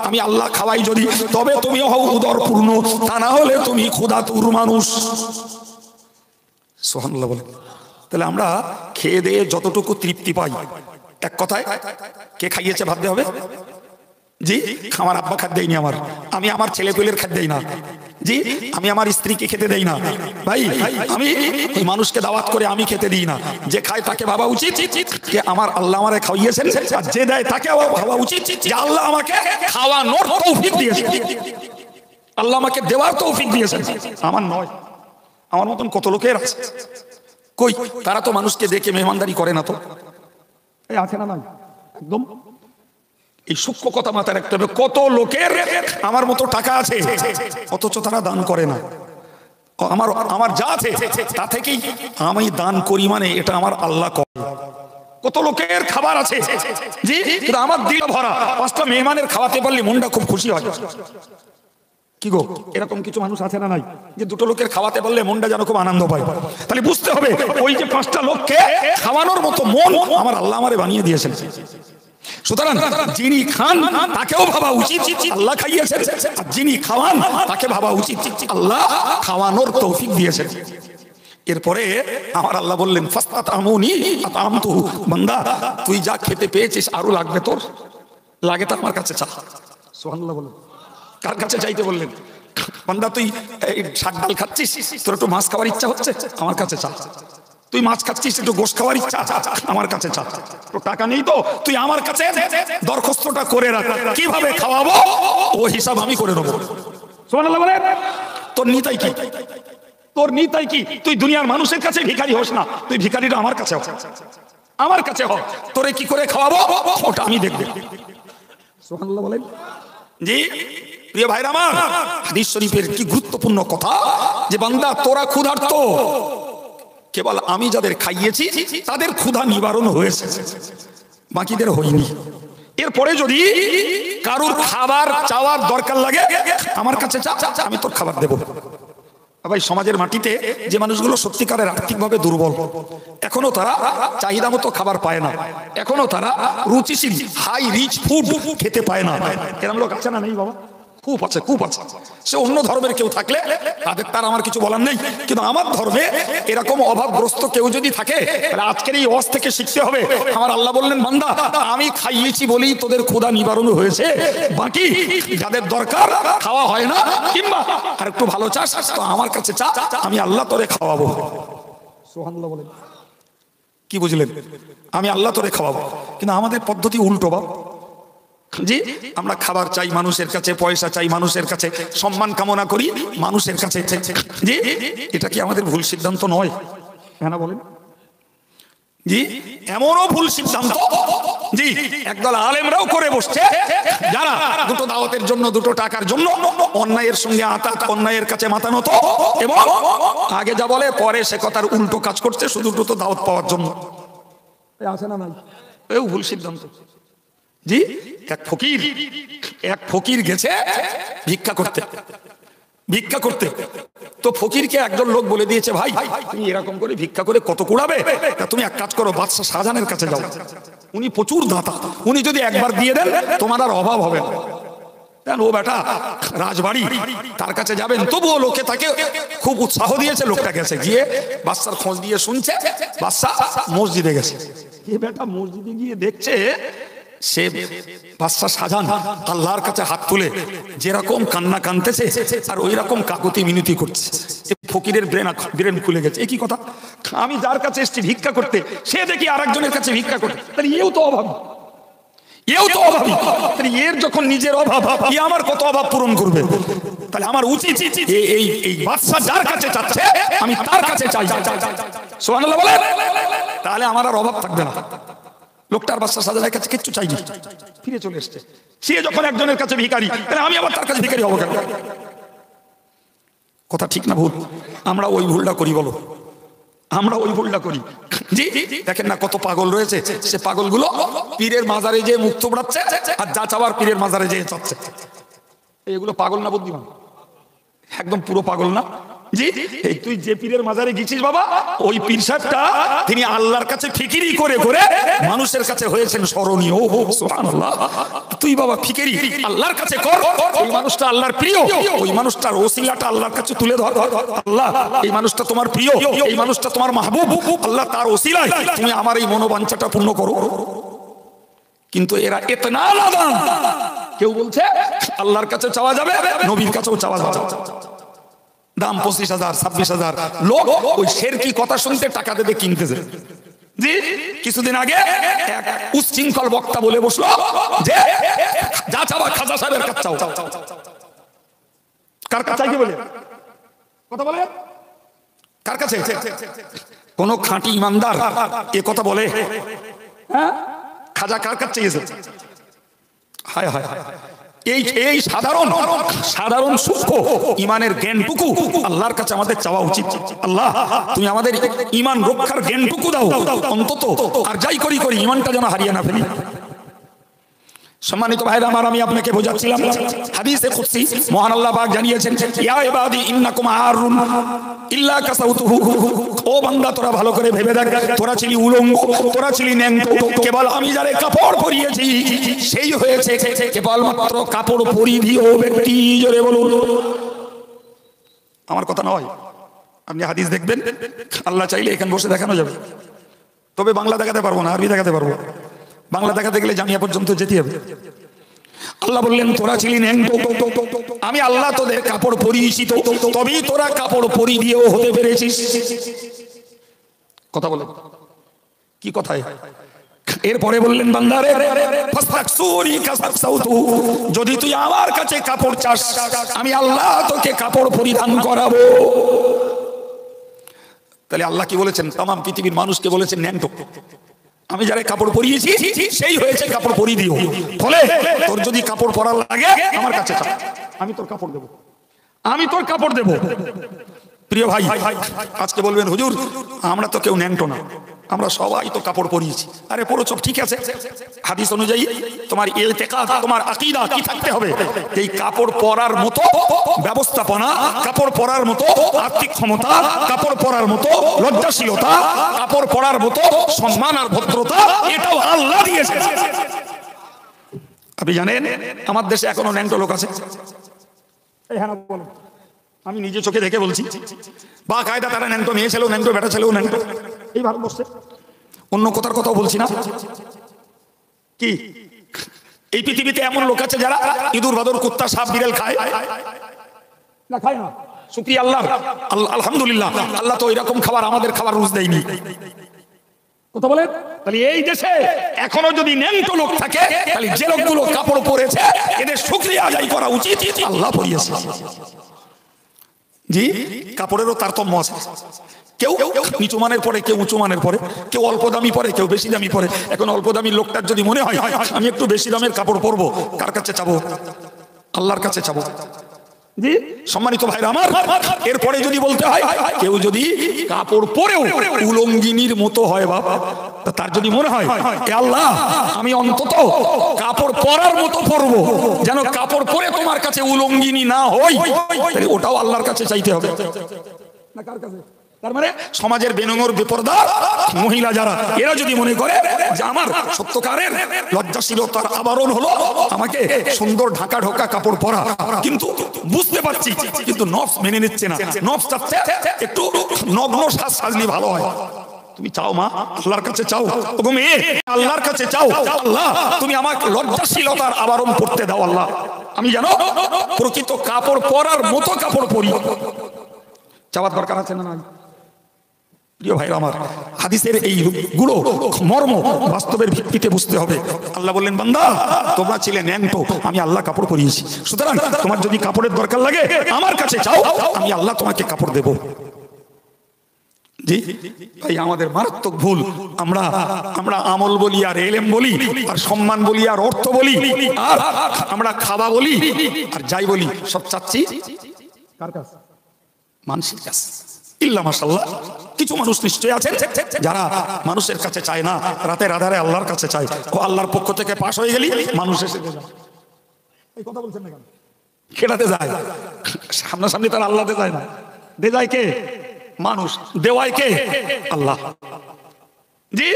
আমি আল্লাহ খাওয়াই যদি তবে তুমি হও উদরপূর্ণ, তা না হলে তুমি ক্ষুধাতুর মানুষ। সুবহানাল্লাহ বলে। তাহলে আমরা খেয়ে দিয়ে যতটুকু তৃপ্তি পাই, এক কথায় কে খাইয়েছে ভাবতে হবে। জি আমার আব্বা খাদ্য দেয়নি, আমি আমার ছেলে পেলের খাদ্য দেই না, জি আমি আমার স্ত্রীকে খেতে দেই না, ভাই আমি ওই মানুষকে দাওয়াত করে আমি খেতে দিই না। যে খায় তাকে ভাবা উচিত যে আমার আল্লাহ আমারে খাওয়িয়েছেন, আর যে দেয় তাকে ভাবা উচিত যে আল্লাহ আমাকে খাওয়ানোর তৌফিক দিয়েছেন, আল্লাহ আমাকে দেওয়ার তৌফিক দিয়েছেন, আমার নয়। আমার মতন কত লোকের আছে, কই তারা তো মানুষকে দেখে মেহমানদারি করে না। তো এই আছে না? নাই একদম। এই সূক্ষ্ম কথা মাথায় রাখতে হবে। কত লোকের আমার মতো টাকা আছে অথচ তারা দান করে না। আমার যা আছে তা থেকেই আমি দান করি, মানে এটা আমার আল্লাহ করে। কত লোকের খাবার আছে জি, কিন্তু আমার দিল ভরা। 5টা মেহমানের খাওয়াতে পারলে মনটা খুব খুশি হয়। কি গো, এরকম কিছু মানুষ আছে না? নাই যে 2টো লোকের খাওয়াতে পারলে মনটা যেন খুব আনন্দ পায়। তাহলে বুঝতে হবে ওই যে 5টা লোককে খাওয়ানোর মতো মন আমার আল্লাহ আমারে বানিয়ে দিয়েছেন। সুতরাং যিনি খান তাকেও ভাবা উচিত আল্লাহ খাইয়েছেন, আর যিনি খাওয়ান তাকে ভাবা উচিত আল্লাহ খাওয়ানোর তৌফিক দিয়েছেন। এরপরে আমার আল্লাহ বললেন ফাস্তাতামুনি আতামতুহু, বান্দা তুই যা খেতে পেয়েছিস আরো লাগবে, তোর লাগে তো আমার কাছে চা। সুবহানাল্লাহ বলেন। কার কাছে চাইতে বললেন? বান্দা তুই শাক ডাল খাচ্ছিস, তোর একটু মাছ খাওয়ার ইচ্ছা হচ্ছে, আমার কাছে চা। তুই মাছ খাচ্ছিস, একটু গোশ খাওয়ার ইচ্ছা, আমার কাছে চা। তোর টাকা নেই তো তুই আমার কাছে দরখাস্তটা করে রাখ, কিভাবে খাওয়াবো ও হিসাব আমি করে নেবো। সুবহানাল্লাহ বলেন। তোর নিতাই কি? তোর নিতাই কি? তুই দুনিয়ার মানুষের কাছে ভিখারি হোস না, তুই ভিখারিটা আমার কাছে হ, আমার কাছে হ। তোরে কি করে খাওয়াবো ওটা আমি দেখব। সুবহানাল্লাহ বলেন। জি প্রিয় ভাইরা আমার, হাদিস শরীফের কি গুরুত্বপূর্ণ কথা যে বান্দা তোরা ক্ষুধার্ত, কেবল আমি যাদের খাইয়েছি তাদের ক্ষুধা নিবারণ হয়েছে, বাকিদের হয়নি। এরপরে যদি কারোর খাবার চাওয়ার দরকার লাগে আমার কাছে চা, আমি তোর খাবার দেবো। ভাই সমাজের মাটিতে যে মানুষগুলো সত্যিকারের আর্থিকভাবে দুর্বল, এখনো তারা চাহিদা মতো খাবার পায় না, এখনো তারা রুচিশীল হাই রিচ ফুড খেতে পায় না, এরকম লোক আছে না? নেই বাবা? খুব আছে, খুব আছে। সে অন্য ধর্মের কেউ থাকলে তার আমার কিছু বলার নেই, কিন্তু আমার ধর্মে এরকম অভাবগ্রস্ত কেউ যদি থাকে, তাহলে আজকের এই ওয়াজ থেকে শিখতে হবে। আমার আল্লাহ বললেন, বান্দা আমি খাইয়েছি বলেই তোদের ক্ষুধা নিবারণ হয়েছে, বাকি যাদের দরকার খাওয়া হয় না, কিংবা আর একটু ভালো চাস তো আমার কাছে চা, আমি আল্লাহ তোরে খাওয়াবো। সুবহানাল্লাহ বলেন। কি বুঝলেন? আমি আল্লাহ তোরে খাওয়াবো। কিন্তু আমাদের পদ্ধতি উল্টো বাবা। জি, আমরা খাবার চাই মানুষের কাছে, পয়সা চাই মানুষের কাছে, সম্মান কামনা করি মানুষের কাছে। জি, এটা কি আমাদের ভুল সিদ্ধান্ত নয়? হ্যাঁ না বলেন? জি, এমনও ভুল সিদ্ধান্ত জি একদল আলেমরাও করে বসছে, যারা দুটো দাওয়াতের জন্য, দুটো টাকার জন্য অন্যায়ের সঙ্গে আতাত, অন্যায়ের কাছে মাথা নত, এবং আগে যা বলে পরে সে কথার উল্টো কাজ করছে শুধু দুটো দাওয়াত পাওয়ার জন্য। আছে না নাই? এও ভুল সিদ্ধান্ত। জি, এক ফকির গেছে ভিক্ষা করতে। তো ফকিরকে একজন লোক বলে দিয়েছে, ভাই তুমি এরকম করে ভিক্ষা করে কত কুড়াবে, তা তুমি এক কাজ করো, বাদশা শাহজাহানের কাছে যাও, উনি প্রচুর দাতা, উনি যদি একবার দিয়ে দেন তোমার আর অভাব হবে না। ও বেটা রাজবাড়ি, তার কাছে যাবেন। তবুও লোকে তাকে খুব উৎসাহ দিয়েছে, লোকটা গেছে, গিয়ে বাদশার খোঁজ দিয়ে শুনছে বাদশা মসজিদে গেছে। বেটা মসজিদে গিয়ে দেখছে সে বাদশা শাহজাহান আল্লাহর কাছে হাত তুলে যেরকম কান্না কানতেছে আর ওই রকম কাকুতি মিনতি করছে। ফকিরের ব্রেন খুলে গেছে। একই কথা, আমি যার কাছে এসেছি ভিক্ষা করতে, সে দেখি আরেকজনের কাছে ভিক্ষা করতে, তাহলে এও তো অভাবী। এর যখন নিজের অভাব, আমার কত অভাব পূরণ করবে? তাহলে আমার উচিত এই বাদশা যার কাছে চাচ্ছে আমি তার কাছে চাই। সুবহানাল্লাহ বলেন। তাহলে আমার আর অভাব থাকবে না। লোকটার বাদশা শাহজাহানের কাছে কিচ্ছু চাইনি, ফিরে চলে এসছে। সে যখন একজনের কাছে ভিখারি, তাহলে আমি আবার তার কাছে ভিখারি হবো কেন? কথা ঠিক না ভুল? আমরা ওই ভুলটা করি, বলো আমরা ওই ভুলটা করি। জি, দেখেন না কত পাগল রয়েছে, সে পাগলগুলো পীরের মাজারে যেয়ে মুখ থুবড়াচ্ছে আর যা চাওয়ার পীরের মাজারে যেয়ে চাচ্ছে। এগুলো পাগল না বুদ্ধিমান? একদম পুরো পাগল না? জি, এই তুই যে পীরের মাজারে গেছিস বাবা, ওই পীর সাহেবটা তিনি আল্লাহর কাছে ফিকিরি করে করে মানুষের কাছে হয়েছেন স্মরণীয়। সুবহানাল্লাহ। তুই বাবা ফিকিরি আল্লাহর কাছে কর, ওই মানুষটা আল্লাহর প্রিয়, ওই মানুষটার ওসিলাটা আল্লাহর কাছে তুলে ধর। আল্লাহ এই মানুষটা তোমার প্রিয়, এই মানুষটা তোমার মাহবুব, আল্লাহ তার ওসিলায় তুমি আমার এই মনোবাঞ্ছাটা পূর্ণ করো। কিন্তু এরা ইতনা নাদান, কেউ বলছে আল্লাহর কাছে চাওয়া যাবে, নবীর কাছেও চাওয়া যাবে, দাম 25,000 26,000। লোক ওই শেরকি কথা শুনতে টাকা দেবে কিনতেছে। জি, কিছুদিন আগে এক উচ্ছৃঙ্খল বক্তা বলে বসলো যে যা চাওয়া খাজা সাহেবের কাছে চাও। কার কাছে কি বলে কথা বলে? কার কাছে? কোন খাঁটি ইমানদার এ কথা বলে? হ্যাঁ, খাজা কার কাছে চেয়েছে? হায় হায়, এই সাধারণ সূক্ষ্ম ইমানের জ্ঞানটুকু আল্লাহর কাছে আমাদের চাওয়া উচিত। আল্লাহ তুমি আমাদের ইমান রক্ষার জ্ঞানটুকু দাও অন্তত, আর যাই করি ইমানটা যেন হারিয়ে না ফেলি। সম্মানিত ভাইরা আমার, আমি আপনাকে বোঝাচ্ছিলাম হাদিসে কুদসি মহান আল্লাহ পাক জানিয়েছেন, ইয়া ইবাদি ইন্নাকুম আরুন ইল্লা কাসাউতুহু। ও বান্দা তোরা ভালো করে ভেবে দেখ, তোরা ছিলি উলঙ্গ, তোরা ছিলি ন্যাংটো, কেবল আমি যারে কাপড় পরিয়েছি সেই হয়েছে কেবল মাত্র কাপড় পরিধেয় ব্যক্তি। জোরে বলুন। আমার কথা নয়, আপনি হাদিস দেখবেন, আল্লাহ চাইলে এখানে বসে দেখানো যাবে, তবে বাংলা দেখাতে পারবো না, আরবি দেখাতে পারবো। বাংলা দেখাতে গেলে জামিয়া পর্যন্ত যেতে হবে। আল্লাহ বললেন তোরা ছিলি ন্যাংটো, আমি আল্লাহ তোদের কাপড় পরিয়েছি, তবেই তোরা কাপড় পরিধেয় হতে পেরেছিস। কথা বলে কি কথায়? এরপরে বললেন বান্দারে যদি তুই আমার কাছে কাপড় চাস, আমি আল্লাহ তোকে কাপড় পরিধান করাবো। তাহলে আল্লাহ কি বলেছেন? তাম পৃথিবীর মানুষকে বলেছেন ন্যাংটো। আমি যারা কাপড় পরিয়েছি সেই হয়েছে কাপড় পরিধেয়। ফলে তোর যদি কাপড় পরার লাগে আমার কাছে চল, আমি তোর কাপড় দেবো, আমি তোর কাপড় দেবো। প্রিয় ভাই, আজকে বলবেন হুজুর আমরা তো কেউ ন্যাংটো না, আমরা সবাই তো কাপড় পরিয়েছি। আরে পরো চোখ, ঠিক আছে, হাদিস অনুযায়ী তোমার ইতিকাদ, তোমার আকীদা কি থাকতে হবে? এই কাপড় পরার মতো ব্যবস্থাপনা, কাপড় পরার মতো আর্থিক ক্ষমতা, কাপড় পরার মতো লজ্জাশীলতা, কাপড় পরার মতো সম্মান আর ভদ্রতা, এটাও আল্লাহ দিয়েছে। আপনি জানেন আমার দেশে এখনো ন্যাংটো লোক আছে, এই হ্যাঁ বলো, আমি নিজে চোখে দেখে বলছি। বা কায়দা তারা ন্যাংটো মেয়ে ছেলেও ন্যাংটো, বেটা ছেলেও ন্যাংটো এই ভারতবর্ষে। অন্য কথার কথাও বলছি না। কি এই পৃথিবীতে এমন লোক আছে যারা ইঁদুর বাদর কুত্তা সাপ বিড়াল খায় না? খায় না। শুকরিয়া আল্লাহ, আলহামদুলিল্লাহ, আল্লাহ তো এরকম খাবার আমাদের খাবার রুজ দেয়নি। কথা বলেন। তাহলে এই দেশে এখনো যদি ন্যাংটো লোক থাকে, তাহলে যে লোকগুলো কাপড় পরেছে এদের শুকরিয়া আদায় করা উচিত, আল্লাহ পরিয়েছে। জি, কাপড়েরও তারতম্য আছে। কেউ নিচু মানের পরে, কেউ উঁচু মানের পরে, কেউ অল্প দামি পরে, কেউ বেশি দামি পরে। এখন অল্প দামি লোকটার যদি মনে হয় আমি একটু বেশি দামের কাপড় পরবো, কার কাছে চাবো? আল্লাহর কাছে চাবো। জি সম্মানিত ভাইরা আমার, এরপরে যদি বলতে হয় কেউ যদি কাপড় পরেও উলঙ্গিনীর মতো হয় বাবা, তার যদি মনে হয় এ আল্লাহ আমি অন্তত কাপড় পরার মতো পরবো, যেন কাপড় পরে তোমার কাছে উলঙ্গিনী না হই, তাহলে ওটাও আল্লাহর কাছে চাইতে হবে না কার কাছে? তার মানে সমাজের বেনঙ্গর বেপরদা মহিলা যারা, এরা যদি মনে করে যে আমার সত্যকারের লজ্জাশীলতার আবরণ হলো আমাকে সুন্দর ঢাকা ঢোকা কাপড় পরা, কিন্তু বুঝতে পারছি কিন্তু নফস মেনে নিচ্ছে না, নফস চাচ্ছে একটু নগ্ন সাজলে ভালো হয়। তুমি চাও মা, আল্লাহর কাছে চাও, ওগো মেয়ে আল্লাহর কাছে চাও, আল্লাহ তুমি আমাকে লজ্জাশীলতার আবরণ পরতে দাও, আল্লাহ আমি জানো প্রকৃত কাপড় পরার মতো কাপড় পরি। চাওয়ার দরকার আছে না নাই? প্রিয় ভাইরা আমার, হাদিসের এই গুলো মর্ম বাস্তবের ভিত্তিতে বুঝতে হবে। আল্লাহ বললেন বান্দা তোমরা ছিলে ন্যাংটো, আমি আল্লাহ কাপড় পরিয়েছি, সুতরাং তোমার যদি কাপড়ের দরকার লাগে আমার কাছে চাও, আমি আল্লাহ তোমাকে কাপড় দেব। জি ভাই, আমাদের মারাত্মক ভুল, আমরা আমল বলি আর এলেম বলি আর সম্মান বলি আর অর্থ বলি আর আমরা খাওয়া বলি আর যাই বলি সব চাচ্ছি কার কাছে? মানুষের কাছে। ইল্লা মাশাআল্লাহ কিছু মানুষ নিশ্চয় আছে যারা মানুষের কাছে চায় না, রাতের আধারে আল্লাহর কাছে চায়। ও আল্লাহর পক্ষ থেকে পাশ হয়ে গেলি মানুষ এসে যায়। এই কথা বলছেন না কেন? খেলাতে যায়, সামনাসামনি তারা আল্লাহতে যায় না। দে যায় কে? মানুষ। দেওয়ায় কে? আল্লাহ। জি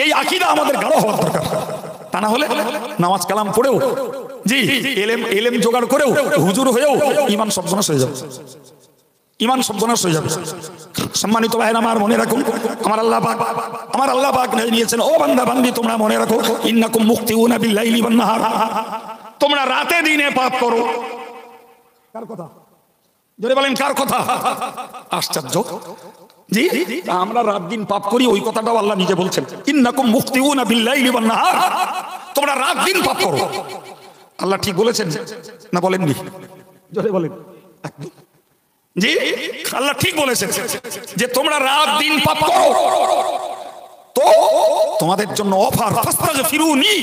এই আকীদা আমাদের গাঢ় হওয়ার দরকার, তা না হলে নামাজ কালাম পড়েও, জি এলেম জোগাড় করেও, হুজুর হয়েও ঈমান সর্বনাশ হয়ে যাবে, ঈমান সর্বনাশ হয়ে যাবে। সম্মানিত ভাইরা আমার মনে রাখুন, আমার আল্লাহ পাক নিয়েছেন, ও বান্দা বান্দি তোমরা মনে রাখো ইন্নাকুম মুখতিউনা বিল-লাইলি ওয়ান-নাহার, তোমরা রাতে দিনে পাপ করো। কার কথা? জোরে বলেন কার কথা? আশ্চর্য। জি আমরা রাত দিন পাপ করি, ওই কথাটাও আল্লাহ নিজে বলছেন, ইন্নাকুম মুখতিউনা বিল-লাইলি ওয়ান-নাহার, তোমরা রাত দিন পাপ করো। আল্লাহ ঠিক বলেছেন না বলেননি? জোরে বলেন। জি আল্লাহ ঠিক বলেছেন যে তোমরা রাত দিন পাপ করো, তো তোমাদের জন্য অফার ফাস্তাগফিরুনি,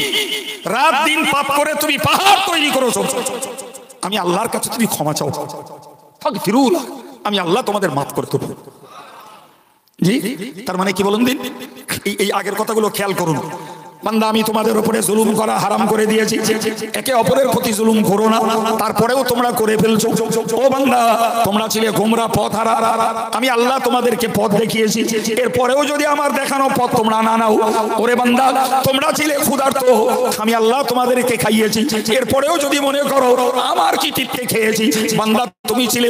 রাত দিন পাপ করে তুমি পাহাড় তৈরি করেছো, আমি আল্লাহর কাছে তুমি ক্ষমা চাও, ফাগফিরুলা, আমি আল্লাহ তোমাদের মাফ করে দেব। জি তার মানে কি বলুন দিন, এই আগের কথাগুলো খেয়াল করুন। বান্দা আমি তোমাদের উপরে জুলুম করা হারাম করে দিয়েছি, একে অপরের প্রতি জুলুম করো না, তারপরেও তোমরা করে ফেলছো। ও বান্দা তোমরা ছিলে গোমরা পথহারা, আমি আল্লাহ তোমাদেরকে পথ দেখিয়েছি, এরপরেও যদি আমার দেখানো পথ তোমরা না নাও। ওরে বান্দা তোমরা ছিলে ক্ষুধার্ত, আমি আল্লাহ তোমাদেরকে খাইয়েছি, এরপরেও যদি মনে করো আমার কৃতিত্বে খেয়েছি। বান্দা তুমি ছিলে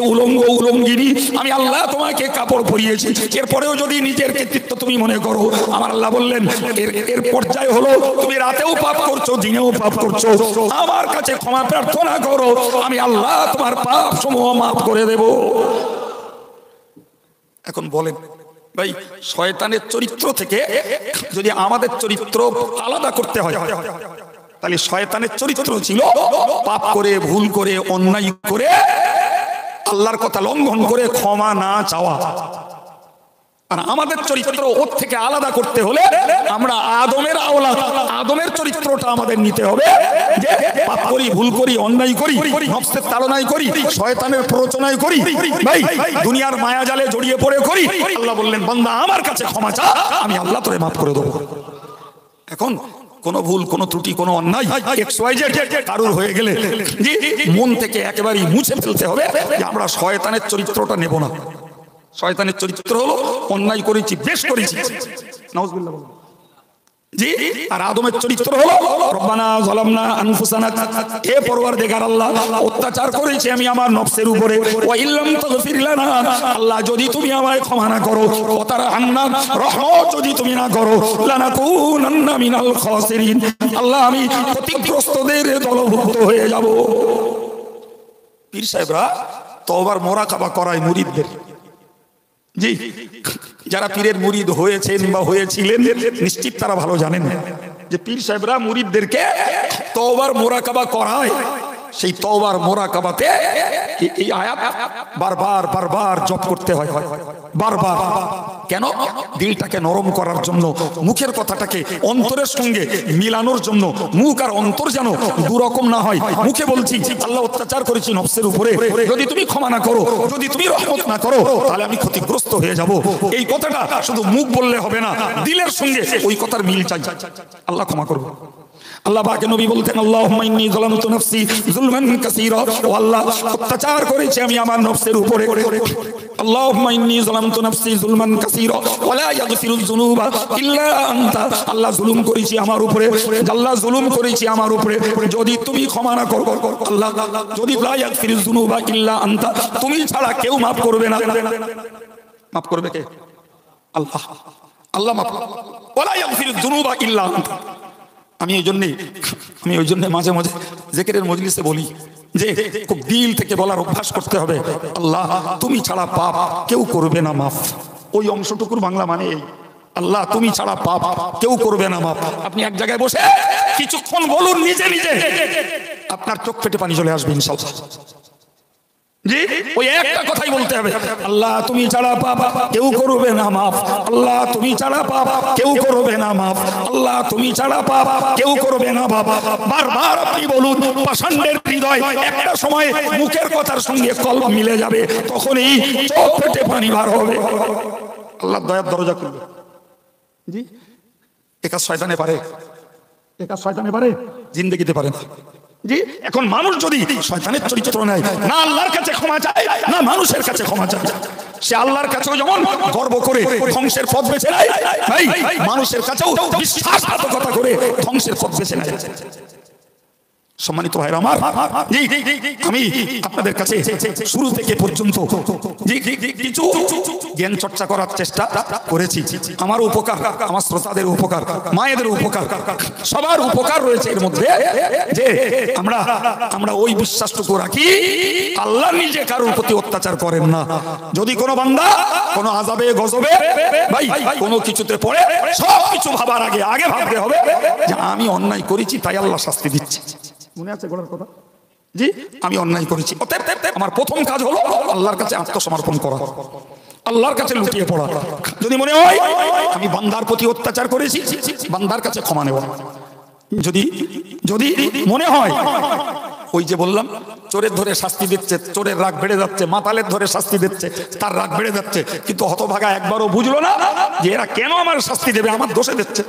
উলঙ্গিনী, আমি আল্লাহ তোমাকে কাপড় পরিয়েছি, এরপরেও যদি নিজের কৃতিত্ব তুমি মনে করো। আমার আল্লাহ বললেন এর পর্যায়ে হলো তুমি রাতেও পাপ করছো, দিনেও পাপ করছো, আমার কাছে ক্ষমা প্রার্থনা করো, আমি আল্লাহ তোমার পাপ সমূহ মাফ করে দেব। এখন বলেন ভাই, শয়তানের চরিত্র থেকে যদি আমাদের চরিত্র আলাদা করতে হয়, তাহলে শয়তানের চরিত্র ছিল পাপ করে, ভুল করে, অন্যায় করে, আল্লাহর কথা লঙ্ঘন করে ক্ষমা না চাওয়া। আর আমাদের চরিত্র ওর থেকে আলাদা করতে হলে আমরা আদমের আওলাদ, আদমের চরিত্রটা আমাদের নিতে হবে, যে পাপ করি, ভুল করি, অন্যায় করি, নফসের তাড়নায় করি, শয়তানের প্ররোচনায় করি, ভাই দুনিয়ার মায়াজালে জড়িয়ে পড়ে করি। আল্লাহ বললেন বান্দা আমার কাছে ক্ষমা চা, আমি আল্লাহ তোরে মাফ করে দেবো। এখন কোন ভুল, কোন ত্রুটি, কোন অন্যায় XYZ কারুর হয়ে গেলে মন থেকে একেবারেই মুছে ফেলতে হবে যে আমরা শয়তানের চরিত্রটা নেব না। শয়তানের চরিত্র হলো অন্যায় করেছি, বেশ করেছি, নাউজুবিল্লাহ বলুন। জি জি, আর আদমের চরিত্র হলো রব্বানা যালামনা আনফুসানা, হে পরওয়ারদিগার আল্লাহ, অত্যাচার করেছি আমি আমার নফসের উপরে, ওয়া ইল্লাম তাগফির লানা, আল্লাহ যদি তুমি আমায় ক্ষমা না করো, ওয়া তারহামনা, রহমত যদি তুমি না করো, লানাকুনান্না মিনাল খাসিরিন, আল্লাহ আমি ক্ষতিগ্রস্তদের দলভুক্ত হয়ে যাব। পীর সাহেবরা তওবার মুরাকাবা করায় মুরিদদের। জি, যারা পীরের মুরিদ হয়েছেন বা হয়েছিলেন নিশ্চিত তারা ভালো জানেন যে পীর সাহেবরা মুরিদদেরকে তওবার মুরাকাবা করায়। সেই তওবার মুরাকাবাতে এই আয়াত বারবার বারবার জপ করতে হয়, বারবার। কেন? দিলটাকে নরম করার জন্য, মুখের কথাটাকে অন্তরের সঙ্গে মিলানোর জন্য, মুখ আর অন্তর যেন দুরকম না হয়। মুখে বলছি আল্লাহ অত্যাচার করেছি নফসের উপরে, যদি তুমি ক্ষমা না করো, যদি তুমি রহমত না করো, তাহলে আমি ক্ষতিগ্রস্ত হয়ে যাব। এই কথাটা শুধু মুখ বললে হবে না, দিলের সঙ্গে ওই কথার মিল চাই। আল্লাহ ক্ষমা করবে। আল্লাহ পাক নবী বলতেন আল্লাহুম্মা ইন্নী যালামতু নাফসি যুলমান কাসীরা, ও আল্লাহ অত্যাচার করেছি আমি আমার নফসের উপরে। আল্লাহুম্মা ইন্নী যালামতু নাফসি যুলমান কাসীরা ওয়া লা ইয়াগফিরুয যুনুবা ইল্লা আনতা, আল্লাহ জুলুম করেছি আমার উপরে, আল্লাহ জুলুম করেছি আমার উপরে, যদি তুমি ক্ষমা না করো আল্লাহ, যদি লা ইয়াগফিরুয যুনুবা ইল্লা আনতা, তুমি ছাড়া কেউ মাফ করবে না। মাফ করবে কে? আল্লাহ। আল্লাহ মাফ করবে, ওয়া লা ইয়াগফিরুয যুনুবা ইল্লা আনতা। আমি ওই জন্য মাঝে মাঝে জিকিরের মজলিসে বলি যে খুব দিল থেকে বলার অভ্যাস করতে হবে, আল্লাহ তুমি ছাড়া পাপ কেউ করবে না মাফ। ওই অংশটুকুর বাংলা মানে এই, আল্লাহ তুমি ছাড়া পাপ কেউ করবে না মাফ। আপনি এক জায়গায় বসে কিছুক্ষণ বলুন নিজে নিজে, আপনার চোখ ফেটে পানি চলে আসবে ইনশাআল্লাহ। জি, ওই একটা কথাই বলতে হবে, আল্লাহ তুমি ছাড়া পাপ কেউ করবে না মাফ, আল্লাহ তুমি ছাড়া পাপ কেউ করবে না মাফ, আল্লাহ তুমি ছাড়া পাপ কেউ করবে না মাফ। বারবার আপনি বলুন, পাষাণ্ডের হৃদয় একটা সময় মুখের কথার সঙ্গে কলব মিলে যাবে, তখনই চোখ ফেটে পানি বার হবে। আল্লাহ দয়ার দরজা খুলবে। জি, একা শয়তানে পারে, একা শয়তানে পারে, জিন্দেগিতে পারে না। জি, এখন মানুষ যদি শয়তানের চরিত্র নেয়, না আল্লাহর কাছে ক্ষমা চায় না মানুষের কাছে ক্ষমা চায়, সে আল্লাহর কাছেও যেমন গর্ব করে ধ্বংসের পথ বেছে নেয়, ভাই মানুষের কাছেও বিশ্বাসঘাতকতা করে ধ্বংসের পথ বেছে নেয়। সম্মানিত ভাইরা আমার, আমি আপনাদের কাছে শুরু থেকে পর্যন্ত কিছু জ্ঞান চর্চা করার চেষ্টা করেছি। আমার উপকার, আমার শ্রোতাদের উপকার, মায়েদের উপকার, সবার উপকার রয়েছে এর মধ্যে, যে আমরা ওই বিশ্বাসটুকু রাখি আল্লাহ নিজে কারোর প্রতি অত্যাচার করেন না। যদি কোনো বান্দা কোনো আযাবে গজবে ভাই কোনো কিছুতে পড়ে, সব কিছু ভাবার আগে ভাবতে হবে যে আমি অন্যায় করেছি তাই আল্লাহ শাস্তি দিচ্ছে। মনে আছে গোলার কথা? জি, আমি অন্যায় করেছি, আমার প্রথম কাজ হলো আল্লাহর কাছে আত্মসমর্পণ করা, আল্লাহর কাছে লুটিয়ে পড়া। যদি মনে হয় আমি বান্দার প্রতি অত্যাচার করেছি, বান্দার কাছে ক্ষমা নেওয়া। যদি মনে হয় ওই যে বললাম চোরের ধরে শাস্তি দিচ্ছে, চোরের রাগ বেড়ে যাচ্ছে, মাতালের ধরে শাস্তি দিচ্ছে, তার রাগ বেড়ে যাচ্ছে, কিন্তু হতভাগা একবারও বুঝলো না যে এরা কেন আমার শাস্তি দেবে, আমার দোষে দিচ্ছে।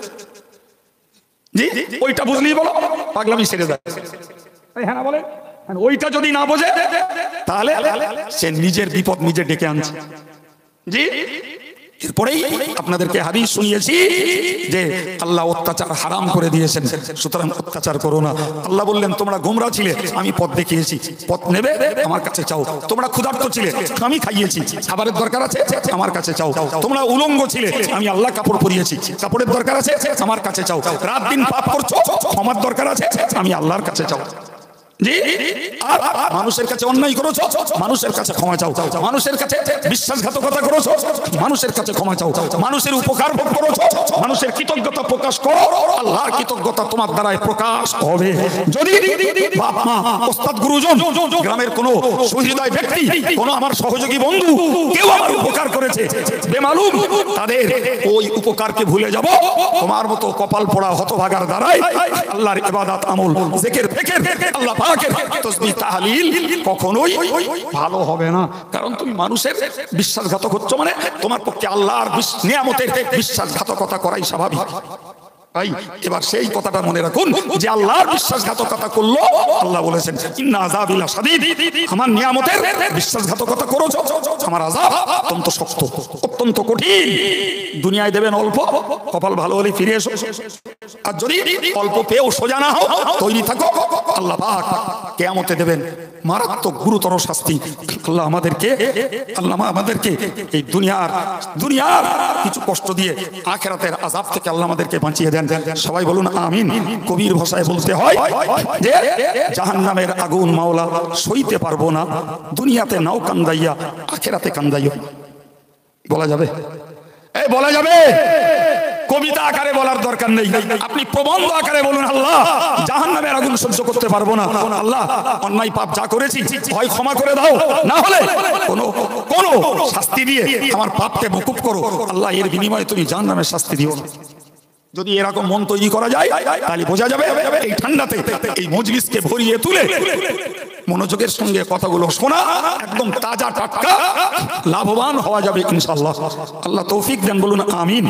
জি, ওইটা বুঝলেই বলো পাগলামি সেরে যায়। হ্যাঁ বলে, ওইটা যদি না বোঝে তাহলে সে নিজের বিপদ নিজে ডেকে আনছে। জি, এরপরেই আপনাদেরকে হাদিস শুনিয়েছি যে আল্লাহ অত্যাচার হারাম করে দিয়েছেন, সুতরাং অত্যাচার করো না। আল্লাহ বললেন তোমরা গোমরা ছিলে, আমি পথ দেখিয়েছি, পথ নেবে আমার কাছে চাও। তোমরা ক্ষুধার্ত ছিলে, আমি খাইয়েছি, খাবারের দরকার আছে আমার কাছে চাও। তোমরা উলঙ্গ ছিলে, আমি আল্লাহ কাপড় পরিয়েছি, কাপড়ের দরকার আছে আমার কাছে চাও। রাত দিন পাপ করছো, ক্ষমার দরকার আছে, আমি আল্লাহর কাছে চাও। জি, আর মানুষের কাছে অন্যায় করেছো, মানুষের কাছে ক্ষমা চাও। মানুষের কাছে বিশ্বাসঘাতকতা করেছো, মানুষের কাছে ক্ষমা চাও। মানুষের উপকার ভোগ করেছো, মানুষের কৃতজ্ঞতা প্রকাশ করো, আল্লাহর কৃতজ্ঞতা তোমার দ্বারাই প্রকাশ হবে। যদি বাপ মা, ওস্তাদ, গুরুজন, গ্রামের কোনো সুহৃদয় ব্যক্তি, কোনো আমার সহযোগী বন্ধু কেউ আমার উপকার করেছে বেমালুম, তাদের ওই উপকারকে ভুলে যাব তোমার মতো কপাল পোড়া হতভাগার দ্বারাই আল্লাহর ইবাদত আমল জিকির ফিকির আল্লাহ পাকের তাসবিহ তাহলিল কখনোই ভালো হবে না। কারণ তুমি মানুষের বিশ্বাসঘাতক হচ্ছ, মানে তোমার পক্ষে আল্লাহর নিয়ামতের বিশ্বাসঘাতকতা করাই স্বাভাবিক। এবার সেই কথাটা মনে রাখুন যে আল্লাহর বিশ্বাসঘাতকতা করলো, আল্লাহ বলেছেন ইন্না আযাবি লাশাদীদ, আমার নিয়ামতের বিশ্বাসঘাতকতা করেছো, আমার আযাব অত্যন্ত শক্ত, অত্যন্ত কঠিন। দুনিয়ায় দেবেন অল্প, কপাল ভালো হলে ফিরে এসো, আর যদি অল্প পেয়েও সোজা না হও, তৈরি থাকো, আল্লাহ পাক কিয়ামতে দেবেন মারাত্মক গুরুতর শাস্তি। আল্লাহ আমাদেরকে এই দুনিয়ার কিছু কষ্ট দিয়ে আখিরাতের আযাব থেকে আল্লাহ আমাদেরকে বাঁচিয়ে দেন। সবাই বলুন আমিন। কবির ভাষায় বলতে হয় যে জাহান্নামের আগুন মাওলা সইতে পারবো না, দুনিয়াতে নাও কান্দাইয়া আখিরাতে কান্দাইও। বলা যাবে? বলা যাবে? কবিতা আকারে বলার দরকার নেই, আপনি প্রবন্ধ আকারে বলুন আল্লাহ জাহান্নামের আগুন সহ্য করতে পারবো না, আল্লাহ অন্যায় পাপ যা করেছি হয় ক্ষমা করে দাও, না হলে কোন শাস্তি দিয়ে আমার পাপকে মকুব করো, আল্লাহ এর বিনিময়ে তুমি জাহান্নামের শাস্তি দিও না। যদি এরকম মন তৈরি করা যায় তাহলে বোঝা যাবে এই ঠান্ডাতে এই মজলিসকে ভরিয়ে তুলে মনোযোগের সঙ্গে কথাগুলো শোনা, একদম তাজা টাটকা লাভবান হওয়া যাবে ইনশাআল্লাহ। আল্লাহ তৌফিক দেন, বলুন আমিন।